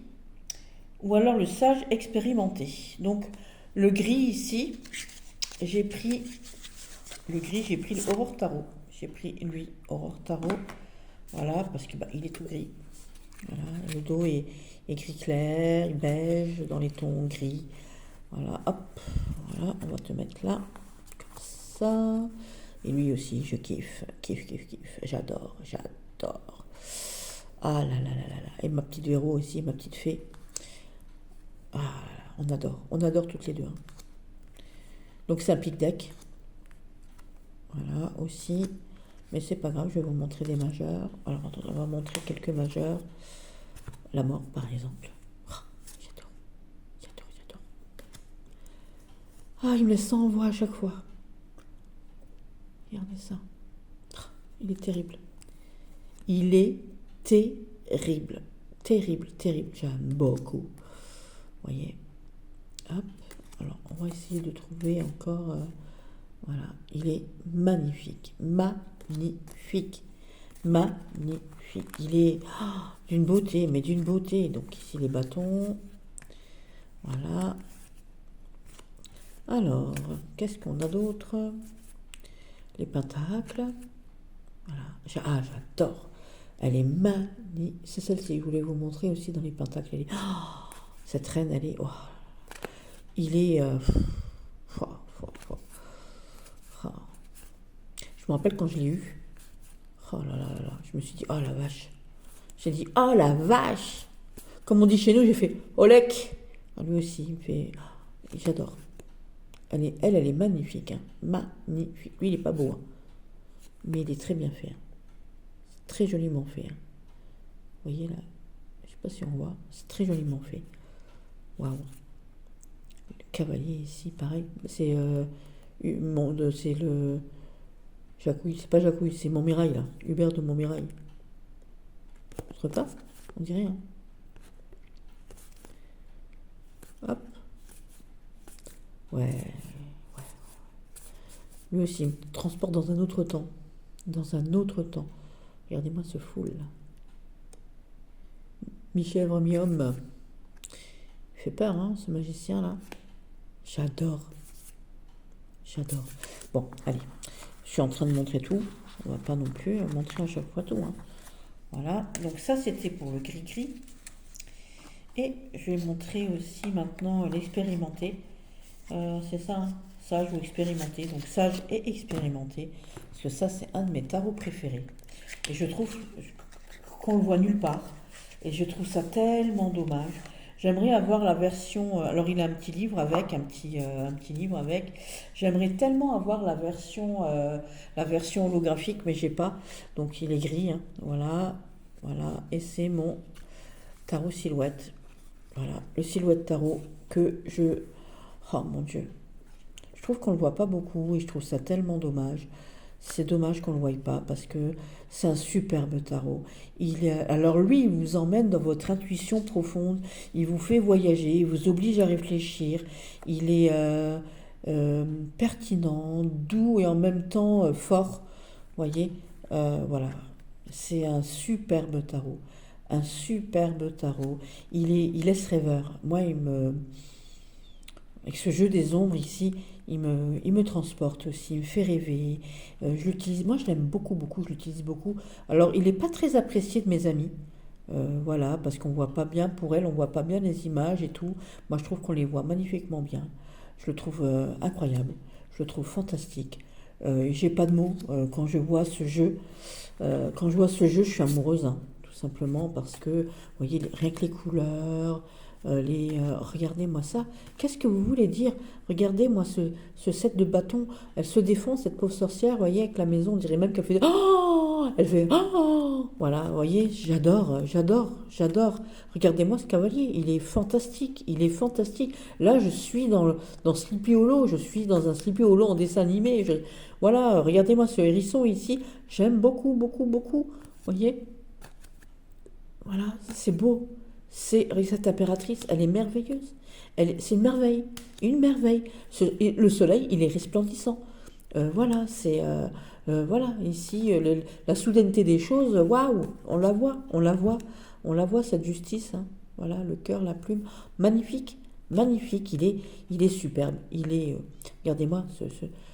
[SPEAKER 1] ou alors le sage expérimenté. Donc, le gris ici, j'ai pris le gris, j'ai pris l'Aurore Tarot. J'ai pris lui, Aurore Tarot. Voilà, parce que il est tout gris. Voilà, le dos est gris clair, beige, dans les tons gris. Voilà, hop, voilà, on va te mettre là, comme ça. Et lui aussi, je kiffe, kiffe. J'adore. Ah là là là là là. Et ma petite Véro aussi, ma petite fée. Ah, on adore toutes les deux. Hein. Donc c'est un pic deck. Voilà, aussi. Mais c'est pas grave, je vais vous montrer des majeurs. Alors, attendez, on va montrer quelques majeurs. La mort, par exemple. Oh, j'adore. Ah, il me laisse sans voix à chaque fois. Regardez ça. Oh, il est terrible. Il est terrible. Terrible. J'aime beaucoup. Vous voyez. Hop. Alors, on va essayer de trouver encore... voilà. Il est magnifique. Magnifique. Il est d'une beauté, mais d'une beauté. Donc ici les bâtons. Voilà. Alors, qu'est-ce qu'on a d'autre? Les pentacles. Voilà. Ah, j'adore. Elle est magnifique. C'est celle-ci, je voulais vous montrer aussi dans les pentacles. Elle est... cette reine, elle est... il est... Je me rappelle quand je l'ai eu. Oh là là là, je me suis dit, oh la vache. J'ai dit, oh la vache. Comme on dit chez nous, j'ai fait, olek. Lui aussi, il me fait, j'adore. Elle est magnifique. Hein. Magnifique. Lui, il est pas beau. Hein. Mais il est très bien fait. Hein. C'est très joliment fait. Hein. Vous voyez là, je sais pas si on voit, c'est très joliment fait. Waouh. Le cavalier ici, pareil. C'est c'est le... Jacouille, c'est pas Jacouille, c'est Montmirail là. Hubert de Montmirail. Je trouve pas? On dirait hein. Hop. Ouais. Lui aussi, il me transporte dans un autre temps. Regardez-moi ce foule là. Michel Romium. Il fait peur, hein, ce magicien là. J'adore. Bon, allez. Je suis en train de montrer tout. On va pas non plus montrer à chaque fois tout. Hein. Voilà. Donc ça, c'était pour le gris-gris. Et je vais montrer aussi maintenant l'expérimenté. C'est ça, hein, sage ou expérimenté. Donc sage et expérimenté. Parce que ça, c'est un de mes tarots préférés. Et je trouve qu'on le voit nulle part. Et je trouve ça tellement dommage. J'aimerais avoir la version... alors, il a un petit livre avec, un petit livre avec. J'aimerais tellement avoir la version holographique, mais j'ai pas. Donc, il est gris. Hein. Voilà. Et c'est mon tarot silhouette. Voilà. Le silhouette tarot que je... Oh, mon Dieu. Je trouve qu'on le voit pas beaucoup et je trouve ça tellement dommage. C'est dommage qu'on ne le voie pas parce que c'est un superbe tarot. Alors lui, il vous emmène dans votre intuition profonde, il vous fait voyager, il vous oblige à réfléchir, il est pertinent, doux et en même temps fort. Vous voyez, voilà, c'est un superbe tarot. Il laisse rêveur. Moi, avec ce jeu des ombres ici, il me transporte aussi, il me fait rêver. Je l'utilise, moi je l'aime beaucoup, je l'utilise beaucoup. Alors il n'est pas très apprécié de mes amis, voilà, parce qu'on voit pas bien pour elle, on voit pas bien les images et tout. Moi je trouve qu'on les voit magnifiquement bien. Je le trouve incroyable. Je le trouve fantastique. J'ai pas de mots quand je vois ce jeu. Quand je vois ce jeu, je suis amoureuse, hein, tout simplement parce que, vous voyez, rien que les couleurs, regardez-moi ça. Qu'est-ce que vous voulez dire? Regardez-moi ce set de bâtons. Elle se défend, cette pauvre sorcière, vous voyez, avec la maison, on dirait même qu'elle fait oh! Elle fait oh! Voilà, vous voyez, j'adore, j'adore, j'adore. Regardez-moi ce cavalier, il est fantastique, il est fantastique. Là, je suis dans Sleepy Hollow, je suis dans un Sleepy Hollow en dessin animé. Voilà, regardez-moi ce hérisson ici, j'aime beaucoup, beaucoup, beaucoup. Vous voyez? Voilà, c'est beau. Cette impératrice, elle est merveilleuse. C'est une merveille, une merveille. Et le soleil, il est resplendissant. Voilà, voilà, ici, la soudaineté des choses, waouh, on la voit, on la voit, on la voit, cette justice, hein. Voilà, le cœur, la plume, magnifique, magnifique, il est superbe. Regardez-moi,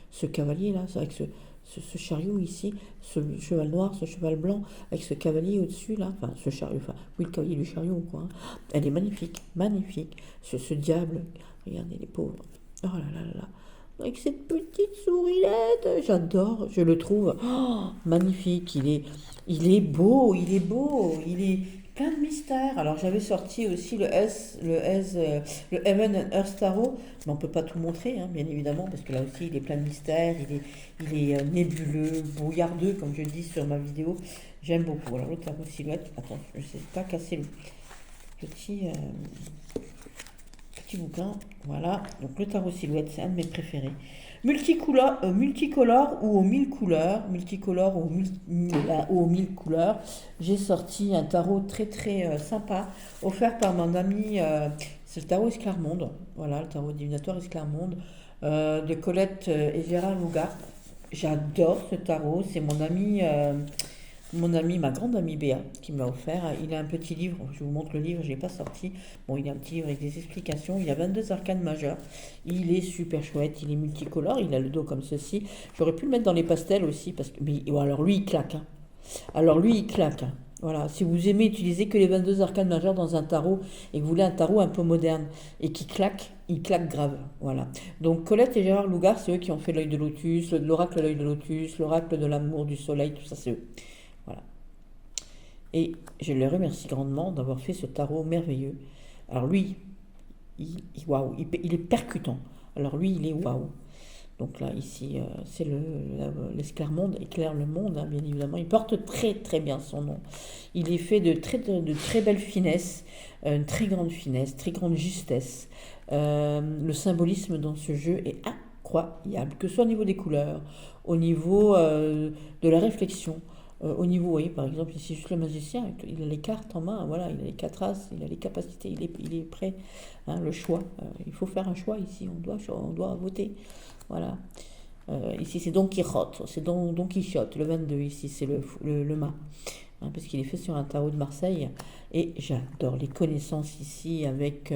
[SPEAKER 1] ce cavalier-là, avec ce chariot ici, ce cheval noir, ce cheval blanc, avec ce cavalier au-dessus, là, enfin, ce chariot, enfin, oui, le cavalier du chariot, quoi, hein. Elle est magnifique, magnifique. Ce diable, regardez les pauvres. Oh là là là là. Avec cette petite sourilette, j'adore, je le trouve magnifique. Il est beau, il est plein de mystères. Alors j'avais sorti aussi le Heaven and Earth Tarot, mais on peut pas tout montrer, hein, bien évidemment, parce que là aussi il est plein de mystères, il est nébuleux, brouillardeux, comme je dis sur ma vidéo. J'aime beaucoup. Alors le tarot silhouette, attends, je ne sais pas casser le petit. Petit bouquin, voilà. Donc le tarot silhouette, c'est un de mes préférés. Multicolore ou aux 1000 couleurs, multicolore ou aux 1000 couleurs. J'ai sorti un tarot très très sympa, offert par mon ami, c'est le tarot Esclarmonde, voilà, le tarot divinatoire Esclarmonde, de Colette et Gérard Lougart. J'adore ce tarot, c'est mon ami, ma grande amie Béa, qui me l'a offert. Il a un petit livre, je vous montre le livre, je ne l'ai pas sorti. Bon, il a un petit livre avec des explications. Il y a 22 arcanes majeurs. Il est super chouette, il est multicolore, il a le dos comme ceci. J'aurais pu le mettre dans les pastels aussi, mais alors lui, il claque, hein. Alors lui, il claque, hein. Voilà, si vous aimez utiliser que les 22 arcanes majeures dans un tarot et que vous voulez un tarot un peu moderne et qui claque, il claque grave. Voilà. Donc Colette et Gérard Lougart, c'est eux qui ont fait l'œil de lotus, l'oracle de l'œil de lotus, l'oracle de l'amour du soleil, tout ça, c'est eux. Voilà. Et je les remercie grandement d'avoir fait ce tarot merveilleux. Alors lui, waouh, il est percutant. Alors lui, il est waouh. Donc là, ici, c'est l'Esclarmonde, éclaire le monde, hein, bien évidemment. Il porte très très bien son nom. Il est fait de très belle finesse, une très grande finesse, très grande justesse. Le symbolisme dans ce jeu est incroyable, que ce soit au niveau des couleurs, au niveau de la réflexion. Au niveau, vous voyez, par exemple, ici, juste le magicien, il a les cartes en main, voilà, il a les 4 as, il a les capacités, il est prêt, hein, le choix. Il faut faire un choix ici, on doit voter. Voilà. Ici, c'est Don Quichotte, c'est Don Quichotte, le 22, ici, c'est le mât, hein, parce qu'il est fait sur un tarot de Marseille. Et j'adore les connaissances ici avec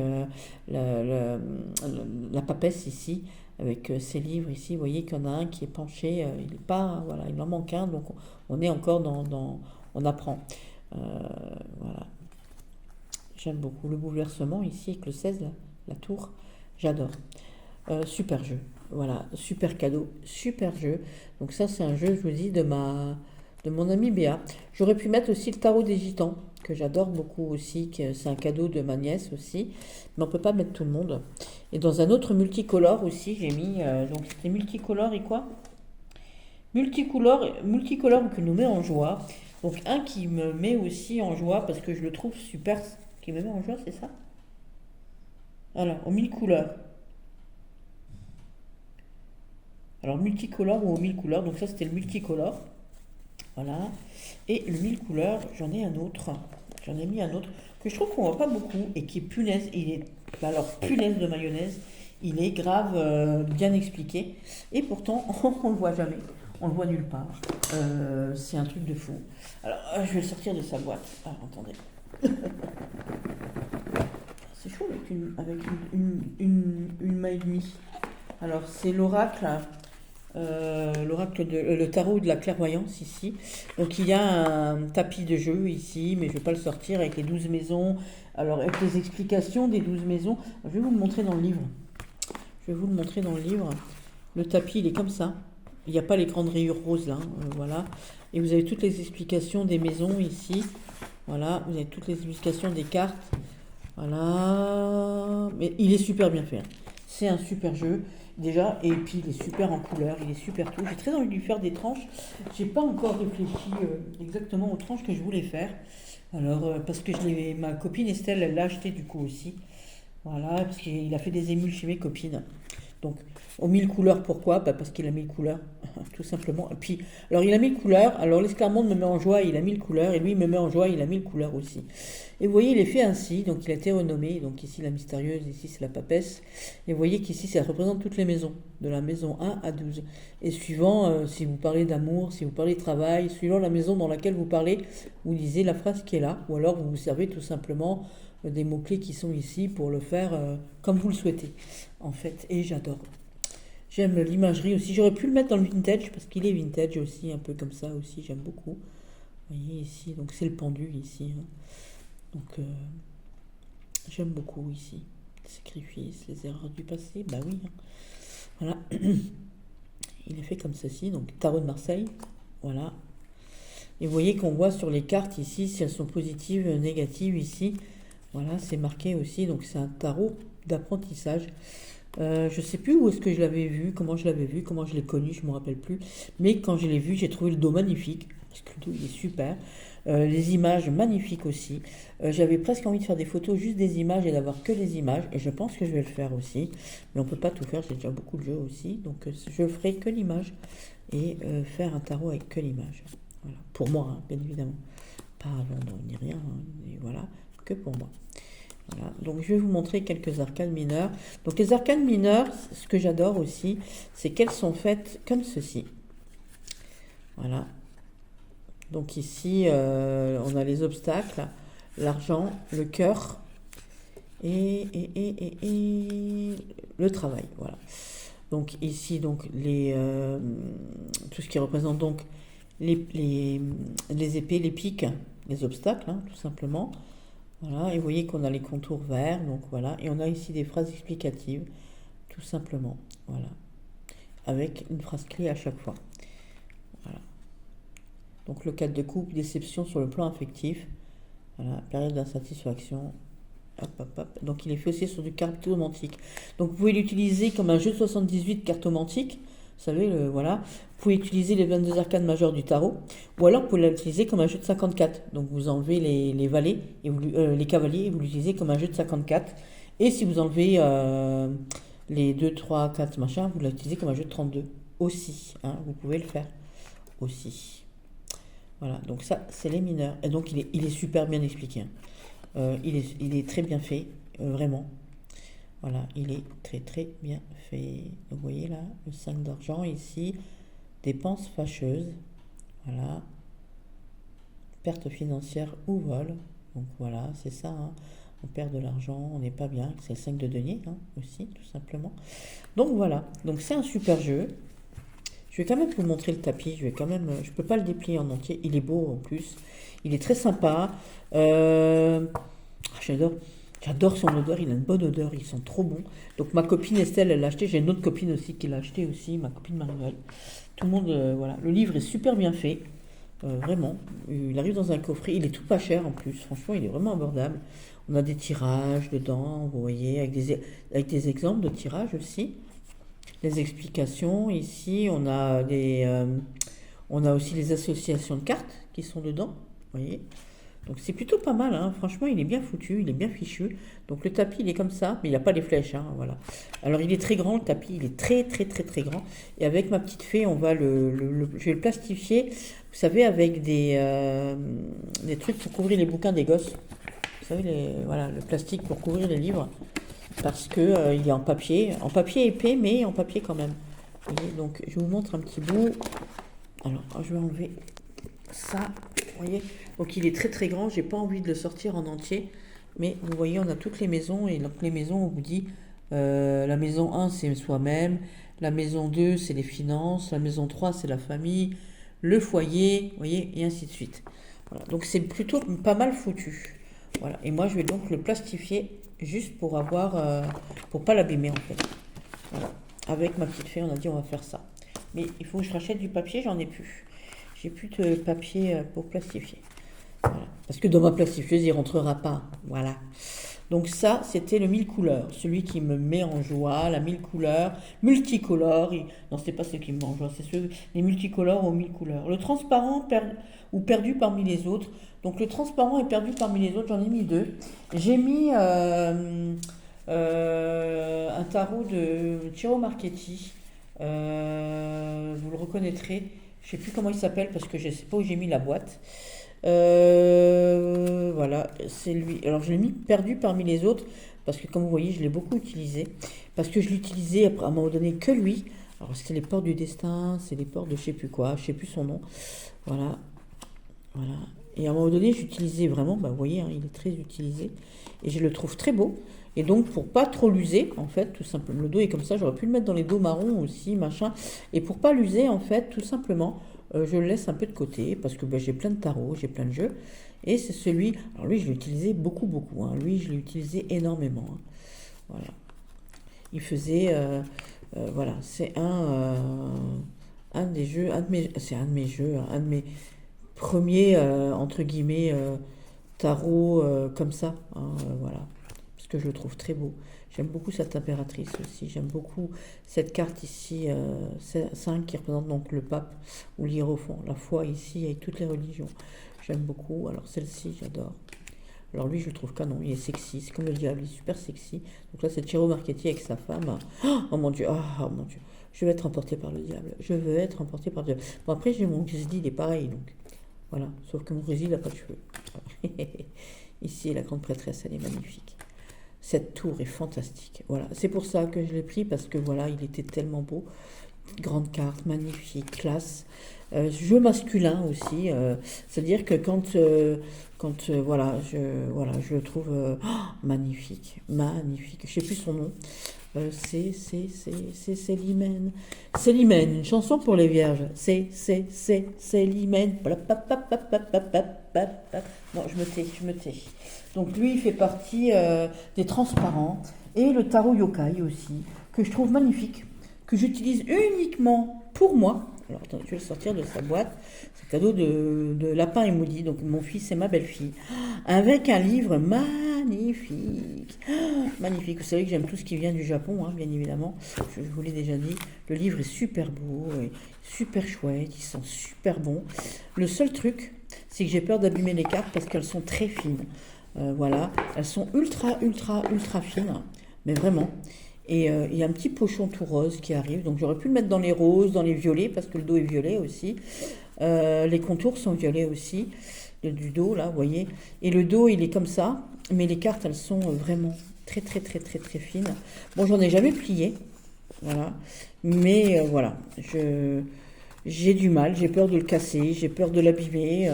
[SPEAKER 1] la papesse ici, avec ces livres ici. Vous voyez qu'il y en a un qui est penché, il est pas, voilà, il en manque un, donc on est encore on apprend. Voilà. J'aime beaucoup le bouleversement ici avec le 16, la tour, j'adore. Super jeu, voilà, super cadeau, super jeu. Donc ça c'est un jeu, je vous dis, de mon ami Béa. J'aurais pu mettre aussi le tarot des gitans, que j'adore beaucoup aussi, c'est un cadeau de ma nièce aussi, mais on peut pas mettre tout le monde. Et dans un autre multicolore aussi, j'ai mis, donc c'était multicolore et quoi? Multicolore qui nous met en joie. Donc un qui me met aussi en joie parce que je le trouve super, qui me met en joie, c'est ça? Voilà, aux 1000 couleurs. Alors multicolore ou aux 1000 couleurs, donc ça c'était le multicolore. Voilà. Et le 1000 couleurs, j'en ai un autre. J'en ai mis un autre que je trouve qu'on voit pas beaucoup et qui est punaise. Alors punaise de mayonnaise. Il est grave bien expliqué. Et pourtant, on le voit jamais. On le voit nulle part. C'est un truc de fou. Alors, je vais le sortir de sa boîte. Ah, attendez. C'est chaud avec une main et demie. Alors, c'est l'oracle. Le tarot de la clairvoyance ici. Donc il y a un tapis de jeu ici, mais je ne vais pas le sortir avec les 12 maisons. Alors avec les explications des 12 maisons, je vais vous le montrer dans le livre. Je vais vous le montrer dans le livre. Le tapis, il est comme ça. Il n'y a pas les grandes rayures roses là, voilà. Et vous avez toutes les explications des maisons ici. Voilà, vous avez toutes les explications des cartes. Voilà. Mais il est super bien fait, hein. C'est un super jeu, déjà. Et puis, il est super en couleur, il est super tout. J'ai très envie de lui faire des tranches. J'ai pas encore réfléchi exactement aux tranches que je voulais faire. Alors, parce que ma copine Estelle, elle l'a acheté du coup aussi. Voilà, parce qu'il a fait des émules chez mes copines. Donc, aux 1000 couleurs, pourquoi? Bah, parce qu'il a 1000 couleurs, tout simplement. Et puis, alors il a 1000 couleurs, alors l'esclarmonde me met en joie, il a 1000 couleurs, et lui il me met en joie, il a 1000 couleurs aussi. Et vous voyez, il est fait ainsi, donc il a été renommé, donc ici la mystérieuse, ici c'est la papesse. Et vous voyez qu'ici ça représente toutes les maisons, de la maison 1 à 12. Et suivant, si vous parlez d'amour, si vous parlez de travail, suivant la maison dans laquelle vous parlez, vous lisez la phrase qui est là, ou alors vous vous servez tout simplement des mots-clés qui sont ici pour le faire comme vous le souhaitez, en fait. Et j'adore. J'aime l'imagerie aussi. J'aurais pu le mettre dans le vintage parce qu'il est vintage aussi, un peu comme ça aussi. J'aime beaucoup. Vous voyez ici, donc c'est le pendu ici, hein. Donc j'aime beaucoup ici. Les sacrifices, les erreurs du passé, bah oui, hein. Voilà. Il est fait comme ceci, donc tarot de Marseille. Voilà. Et vous voyez qu'on voit sur les cartes ici, si elles sont positives, négatives ici. Voilà, c'est marqué aussi, donc c'est un tarot d'apprentissage. Je ne sais plus où est-ce que je l'avais vu, comment je l'avais vu, comment je l'ai connu, je ne me rappelle plus. Mais quand je l'ai vu, j'ai trouvé le dos magnifique, parce que le dos il est super. Les images magnifiques aussi. J'avais presque envie de faire des photos, juste des images et d'avoir que des images. Et je pense que je vais le faire aussi. Mais on ne peut pas tout faire, j'ai déjà beaucoup de jeux aussi. Donc je ferai que l'image et faire un tarot avec que l'image. Voilà. Pour moi, hein, bien évidemment. Pas à Londres ni rien, hein, et voilà, que pour moi. Voilà. Donc je vais vous montrer quelques arcanes mineures. Donc les arcanes mineures, ce que j'adore aussi, c'est qu'elles sont faites comme ceci. Voilà. Donc ici, on a les obstacles, l'argent, le cœur et le travail. Voilà. Donc ici, donc tout ce qui représente donc les épées, les piques, les obstacles, hein, tout simplement. Voilà, et vous voyez qu'on a les contours verts, donc voilà, et on a ici des phrases explicatives, tout simplement, voilà, avec une phrase clé à chaque fois. Voilà. Donc le 4 de coupe, déception sur le plan affectif, voilà, période d'insatisfaction, hop, hop, hop. Donc il est fait aussi sur du cartomantique. Donc vous pouvez l'utiliser comme un jeu de 78 cartomantique. Vous savez, voilà. Vous pouvez utiliser les 22 arcanes majeures du tarot, ou alors vous pouvez l'utiliser comme un jeu de 54. Donc vous enlevez les valets, et les cavaliers, et vous l'utilisez comme un jeu de 54. Et si vous enlevez les 2, 3, 4 machins, vous l'utilisez comme un jeu de 32 aussi, hein, vous pouvez le faire aussi. Voilà, donc ça, c'est les mineurs. Et donc il est super bien expliqué, hein. Il est très bien fait, vraiment. Voilà, il est très très bien fait. Vous voyez là, le 5 d'argent ici, dépenses fâcheuses, voilà, perte financière ou vol. Donc voilà, c'est ça, hein. On perd de l'argent, on n'est pas bien, c'est le 5 de denier, hein, aussi, tout simplement. Donc voilà, donc c'est un super jeu. Je vais quand même vous montrer le tapis, je peux pas le déplier en entier, il est beau en plus, il est très sympa. J'adore son odeur, il a une bonne odeur, ils sont trop bons. Donc ma copine Estelle, elle l'a acheté, j'ai une autre copine aussi qui l'a acheté aussi, ma copine Marie-Noël. Tout le monde, voilà. Le livre est super bien fait, vraiment. Il arrive dans un coffret, il est tout pas cher en plus, franchement, il est vraiment abordable. On a des tirages dedans, vous voyez, avec des exemples de tirages aussi. Les explications, ici, on a aussi les associations de cartes qui sont dedans, vous voyez. Donc c'est plutôt pas mal, hein. Franchement il est bien foutu, il est bien fichu. Donc le tapis il est comme ça, mais il n'a pas les flèches, hein, voilà. Alors il est très grand le tapis, il est très très très très grand. Et avec ma petite fée, on va je vais le plastifier, vous savez, avec des trucs pour couvrir les bouquins des gosses. Vous savez, voilà, le plastique pour couvrir les livres. Parce que il est en papier épais, mais en papier quand même. Vous voyez, donc je vous montre un petit bout. Alors je vais enlever ça, vous voyez, donc il est très très grand, j'ai pas envie de le sortir en entier, mais vous voyez on a toutes les maisons, et donc les maisons on vous dit la maison 1 c'est soi-même, la maison 2 c'est les finances, la maison 3 c'est la famille, le foyer, vous voyez, et ainsi de suite. Voilà, donc c'est plutôt pas mal foutu. Voilà, et moi je vais donc le plastifier juste pour avoir pour pas l'abîmer en fait. Voilà. Avec ma petite fée, on a dit on va faire ça. Mais il faut que je rachète du papier, j'en ai plus. J'ai plus de papier pour plastifier. Voilà. Parce que dans ma plastifieuse, il rentrera pas. Voilà. Donc ça, c'était le 1000 couleurs. Celui qui me met en joie, la 1000 couleurs, multicolore. Non, c'était pas celui qui me met en joie, c'est ceux, les multicolores aux 1000 couleurs. Le transparent ou perdu parmi les autres. Donc le transparent est perdu parmi les autres, j'en ai mis deux. J'ai mis un tarot de Ciro Marchetti. Vous le reconnaîtrez. Je sais plus comment il s'appelle parce que je sais pas où j'ai mis la boîte. Voilà, c'est lui. Alors je l'ai mis perdu parmi les autres parce que comme vous voyez, je l'ai beaucoup utilisé. Parce que je l'utilisais à un moment donné que lui. Alors c'était les portes du destin, c'est les portes de je sais plus quoi, je sais plus son nom. Voilà, voilà. Et à un moment donné, j'utilisais vraiment, bah vous voyez, hein, il est très utilisé. Et je le trouve très beau. Et donc pour pas trop l'user, en fait, tout simplement, le dos est comme ça, j'aurais pu le mettre dans les dos marrons aussi, machin. Et pour pas l'user, en fait, tout simplement, je le laisse un peu de côté parce que bah, j'ai plein de tarots, j'ai plein de jeux. Et c'est celui, alors lui je l'ai utilisé beaucoup, beaucoup. Hein. Lui je l'ai utilisé énormément. Hein. Voilà. Il faisait, voilà, c'est un des jeux, c'est un de mes jeux, un de mes premiers, entre guillemets, tarots comme ça. Hein, voilà. Parce que je le trouve très beau. J'aime beaucoup cette impératrice aussi. J'aime beaucoup cette carte ici, 5 qui représente donc le pape ou l'hiérophant. La foi ici avec toutes les religions. J'aime beaucoup. Alors celle-ci, j'adore. Alors lui, je le trouve canon. Il est sexy. C'est comme le diable. Il est super sexy. Donc là, c'est Ciro Marchetti avec sa femme. Oh mon Dieu. Oh mon Dieu. Je vais être emportée par le diable. Je veux être emportée par le diable. Bon, après, j'ai mon grizzly. Il est pareil. Donc voilà. Sauf que mon grizzly, il n'a pas de cheveux. Ici, la grande prêtresse, elle est magnifique. Cette tour est fantastique. Voilà, c'est pour ça que je l'ai pris parce que voilà, il était tellement beau. Grande carte, magnifique, classe. Jeu masculin aussi. C'est-à-dire que voilà, je le trouve magnifique, magnifique. Je sais plus son nom. C'est Célimène. Célimène, une chanson pour les vierges. C'est Célimène. Non, je me tais. Donc lui, il fait partie des transparents. Et le tarot yokai aussi, que je trouve magnifique, que j'utilise uniquement pour moi. Alors attends, je vais le sortir de sa boîte. C'est cadeau de Lapin et Maudit, donc mon fils et ma belle-fille. Avec un livre magnifique. Magnifique. Vous savez que j'aime tout ce qui vient du Japon, hein, bien évidemment. Je vous l'ai déjà dit. Le livre est super beau, super chouette, il sent super bon. Le seul truc, c'est que j'ai peur d'abîmer les cartes parce qu'elles sont très fines. Voilà, elles sont ultra, ultra, ultra fines, mais vraiment. Et il y a un petit pochon tout rose qui arrive, donc j'aurais pu le mettre dans les roses, dans les violets, parce que le dos est violet aussi. Les contours sont violets aussi, du dos là, vous voyez. Et le dos, il est comme ça, mais les cartes, elles sont vraiment très, très, très, très, très fines. Bon, j'en ai jamais plié, voilà. Mais voilà, j'ai du mal, j'ai peur de le casser, j'ai peur de l'abîmer.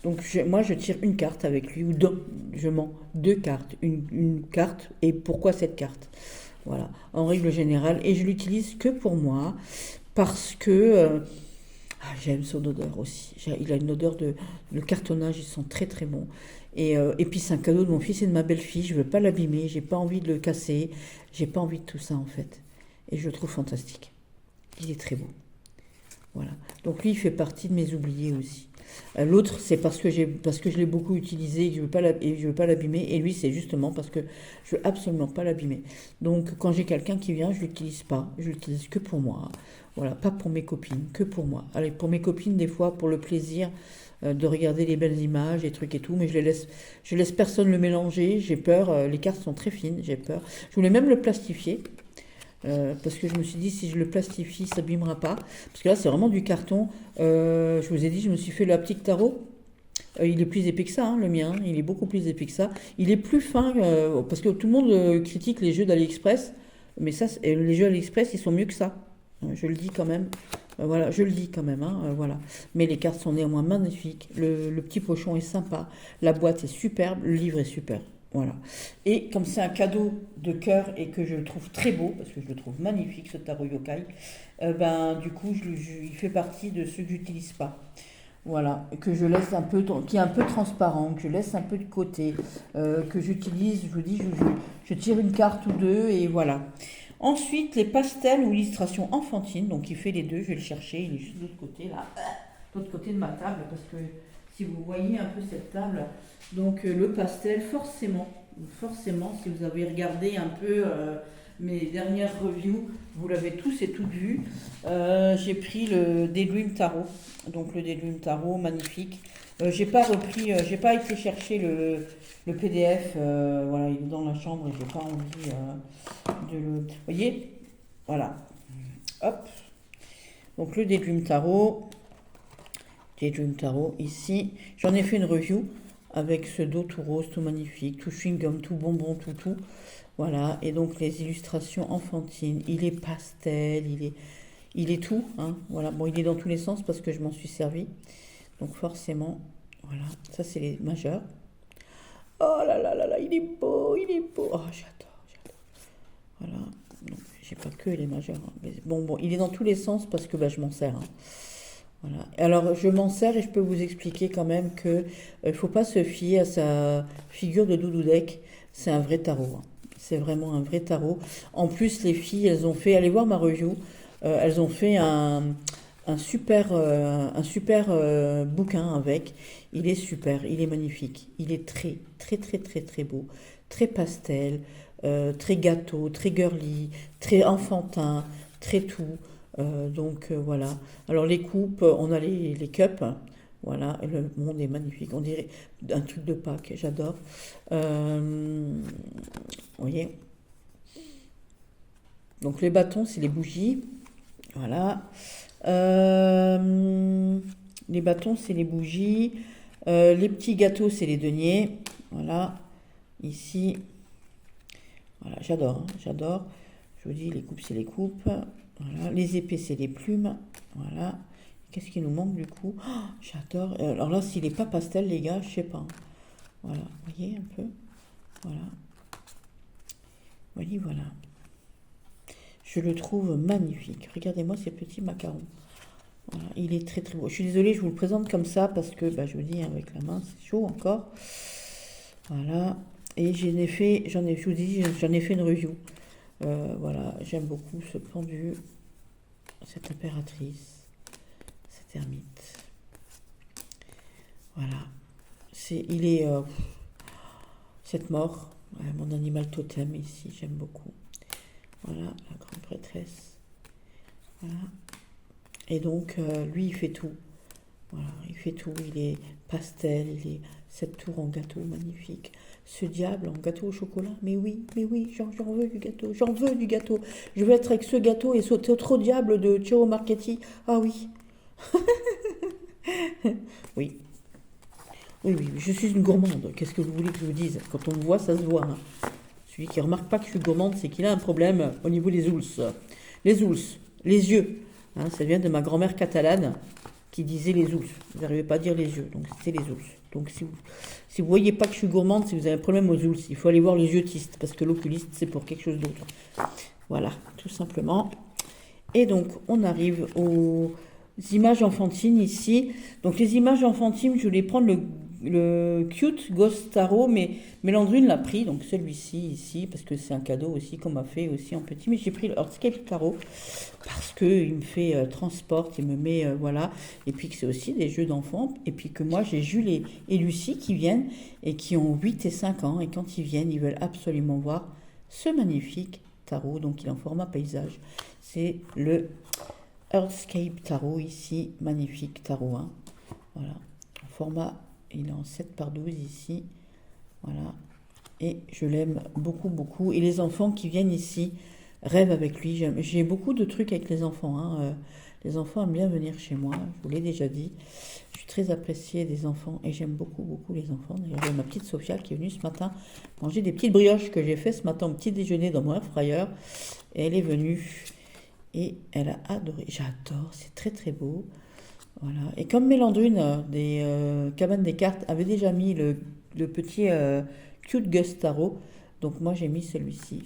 [SPEAKER 1] Donc moi, je tire une carte avec lui, ou deux, je mens, deux cartes. Une carte, et pourquoi cette carte? Voilà, en règle générale. Et je l'utilise que pour moi, parce que j'aime son odeur aussi. Il a une odeur le cartonnage, ils sont très très bons. Et puis c'est un cadeau de mon fils et de ma belle-fille, je veux pas l'abîmer, j'ai pas envie de le casser, j'ai pas envie de tout ça en fait. Et je le trouve fantastique. Il est très beau. Voilà. Donc lui, il fait partie de mes oubliés aussi. L'autre, c'est parce que je l'ai beaucoup utilisé et que je veux pas l'abîmer. Et lui, c'est justement parce que je veux absolument pas l'abîmer. Donc quand j'ai quelqu'un qui vient, je l'utilise pas. Je l'utilise que pour moi. Voilà, pas pour mes copines, que pour moi. Allez, pour mes copines, des fois, pour le plaisir de regarder les belles images, les trucs et tout, mais je laisse personne le mélanger. J'ai peur. Les cartes sont très fines. J'ai peur. Je voulais même le plastifier. Parce que je me suis dit si je le plastifie ça n'abîmera pas parce que là c'est vraiment du carton. Je vous ai dit je me suis fait le haptique tarot. Il est plus épais que ça, hein, le mien, il est beaucoup plus épais que ça, il est plus fin parce que tout le monde critique les jeux d'AliExpress, mais ça les jeux AliExpress ils sont mieux que ça. Je le dis quand même. Voilà, je le dis quand même, hein, voilà. Mais les cartes sont néanmoins magnifiques, le petit pochon est sympa, la boîte est superbe, le livre est superbe. Voilà. Et comme c'est un cadeau de cœur et que je le trouve très beau, parce que je le trouve magnifique ce tarot yokai, ben du coup il fait partie de ceux que j'utilise pas. Voilà, que je laisse un peu, qui est un peu transparent, que je laisse un peu de côté, que j'utilise, je vous dis, je tire une carte ou deux et voilà. Ensuite, les pastels ou illustrations enfantines. Donc, il fait les deux. Je vais le chercher. Il est juste de l'autre côté, là. De l'autre côté de ma table. Parce que si vous voyez un peu cette table, donc le pastel, forcément, si vous avez regardé un peu mes dernières reviews, vous l'avez tous et toutes vu. J'ai pris le Daydream Tarot. Donc, le Daydream Tarot, magnifique. J'ai pas été chercher le PDF, voilà, il est dans la chambre et j'ai pas envie de le. Vous voyez, voilà. Hop. Donc le Daydream Tarot ici. J'en ai fait une review avec ce dos tout rose, tout magnifique, tout chewing-gum, tout bonbon, tout. Voilà. Et donc les illustrations enfantines. Il est pastel, il est tout. Hein, voilà. Bon, il est dans tous les sens parce que je m'en suis servi. Donc forcément, voilà. Ça c'est les majeurs. Oh là là là là, il est beau, il est beau. Oh, j'adore. Voilà. Donc, j'ai pas que les majeurs. Hein. Mais bon, il est dans tous les sens parce que je m'en sers. Hein. Voilà. Alors, je m'en sers et je peux vous expliquer quand même que faut pas se fier à sa figure de Doudou Deck. C'est un vrai tarot. Hein. C'est vraiment un vrai tarot. En plus, les filles, elles ont fait, allez voir ma review, elles ont fait un super bouquin avec. Il est super, il est magnifique. Il est très, très, très, très, très beau. Très pastel, très gâteau, très girly, très enfantin, très tout. Voilà. Alors les coupes, on a les cups. Voilà, et le monde est magnifique. On dirait un truc de Pâques, j'adore. Vous voyez. Donc les bâtons, c'est les bougies. Voilà. Les bâtons, c'est les bougies. Les petits gâteaux, c'est les deniers. Voilà. Ici. Voilà, j'adore. Hein, j'adore. Je vous dis, les coupes, c'est les coupes. Voilà. Les épées, c'est les plumes. Voilà. Qu'est-ce qui nous manque du coup? Oh, j'adore. Alors là, s'il n'est pas pastel, les gars, je sais pas. Voilà. Vous voyez un peu? Voilà. Vous voyez, voilà. Je le trouve magnifique. Regardez-moi ces petits macarons. Voilà, il est très très beau. Je suis désolée, je vous le présente comme ça parce que je vous dis avec la main, c'est chaud encore. Voilà. Et je vous dis, j'en ai fait une review. Voilà, j'aime beaucoup ce pendu, cette impératrice, cette ermite. Voilà. Cette mort, mon animal totem ici, j'aime beaucoup. Voilà, la grande prêtresse. Voilà. Et donc, lui, il fait tout. Voilà, il fait tout. Il est pastel, il est cette tour en gâteau magnifique. Ce diable en gâteau au chocolat. Mais oui, j'en veux du gâteau. J'en veux du gâteau. Je veux être avec ce gâteau et ce autre diable de Ciao Marchetti. Ah oui. Oui. Oui, je suis une gourmande. Qu'est-ce que vous voulez que je vous dise? Quand on me voit, ça se voit. Hein. Celui qui ne remarque pas que je suis gourmande, c'est qu'il a un problème au niveau des oulces. Les oulces, les yeux. Hein, ça vient de ma grand-mère catalane qui disait les oulces. Vous n'arrivez pas à dire les yeux, donc c'est les oulces. Donc si vous voyez pas que je suis gourmande, si vous avez un problème aux oulces, il faut aller voir les yeutistes, parce que l'oculiste, c'est pour quelque chose d'autre. Voilà, tout simplement. Et donc, on arrive aux images enfantines ici. Donc, les images enfantines, je voulais prendre le Cute Ghost Tarot, mais Mélandrine l'a pris, donc celui-ci ici, parce que c'est un cadeau aussi qu'on m'a fait aussi en petit. Mais j'ai pris le Earthscape Tarot parce qu'il me fait transport, il me met, voilà. Et puis que c'est aussi des jeux d'enfants. Et puis que moi, j'ai Jules et Lucie qui viennent et qui ont 8 et 5 ans. Et quand ils viennent, ils veulent absolument voir ce magnifique tarot. Donc, il est en format paysage. C'est le Earthscape Tarot ici, magnifique tarot. Hein. Voilà, en format, il est en 7 par 12 ici. Voilà, et je l'aime beaucoup, beaucoup. Et les enfants qui viennent ici rêvent avec lui. J'ai beaucoup de trucs avec les enfants. Hein. Les enfants aiment bien venir chez moi, je vous l'ai déjà dit. Je suis très appréciée des enfants et j'aime beaucoup, beaucoup les enfants. D'ailleurs, il y a ma petite Sophia qui est venue ce matin manger des petites brioches que j'ai fait ce matin au petit déjeuner dans mon air fryer. Et elle est venue et elle a adoré. J'adore, c'est très très beau. Voilà. Et comme Mélandrine des Cabanes des Cartes avait déjà mis le petit Cute Ghost Tarot, donc moi j'ai mis celui-ci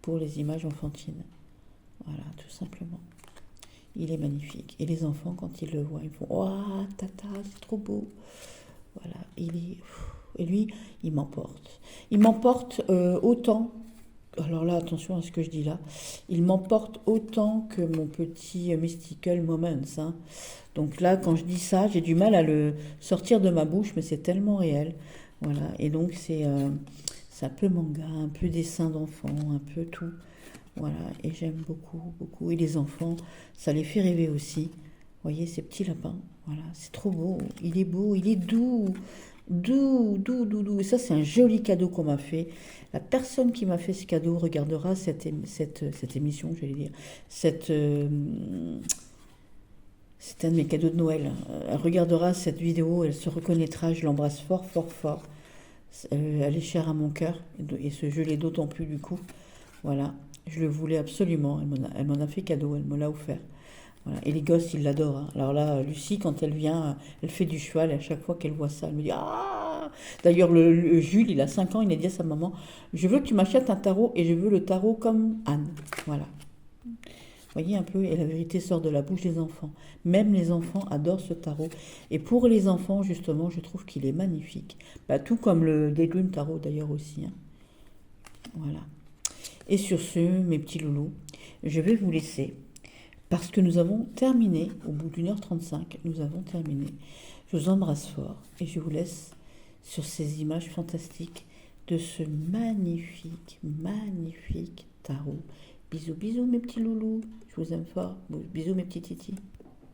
[SPEAKER 1] pour les images enfantines. Voilà, tout simplement. Il est magnifique. Et les enfants, quand ils le voient, ils font « Oh, tata, c'est trop beau !» Voilà, et lui, il m'emporte. Il m'emporte autant Alors là, attention à ce que je dis là. Il m'emporte autant que mon petit Mystical Moments, hein. Donc là, quand je dis ça, j'ai du mal à le sortir de ma bouche, mais c'est tellement réel. Voilà. Et donc, c'est un peu manga, un peu dessin d'enfant, un peu tout. Voilà. Et j'aime beaucoup, beaucoup. Et les enfants, ça les fait rêver aussi. Vous voyez, ces petits lapins. Voilà. C'est trop beau. Il est beau, il est doux. Doux, doux, doux, doux. Et ça, c'est un joli cadeau qu'on m'a fait. La personne qui m'a fait ce cadeau regardera cette émission, j'allais dire. Cette, c'est un de mes cadeaux de Noël. Elle regardera cette vidéo, elle se reconnaîtra. Je l'embrasse fort, fort, fort. Elle est chère à mon cœur. Et je l'ai d'autant plus du coup. Voilà. Je le voulais absolument. Elle m'en a fait cadeau. Elle me l'a offert. Voilà. Et les gosses, ils l'adorent, hein. Alors là, Lucie, quand elle vient, elle fait du cheval. Et à chaque fois qu'elle voit ça, elle me dit ah. D'ailleurs, le Jules, il a 5 ans. Il a dit à sa maman, je veux que tu m'achètes un tarot et je veux le tarot comme Anne. Voilà. Vous voyez un peu, et la vérité sort de la bouche des enfants. Même les enfants adorent ce tarot. Et pour les enfants, justement, je trouve qu'il est magnifique. Bah, tout comme le Daydream Tarot d'ailleurs aussi, hein. Voilà. Et sur ce, mes petits loulous, je vais vous laisser parce que nous avons terminé, au bout d'1h35, nous avons terminé. Je vous embrasse fort et je vous laisse sur ces images fantastiques de ce magnifique, magnifique tarot. Bisous, bisous mes petits loulous, je vous aime fort. Bisous mes petits titis.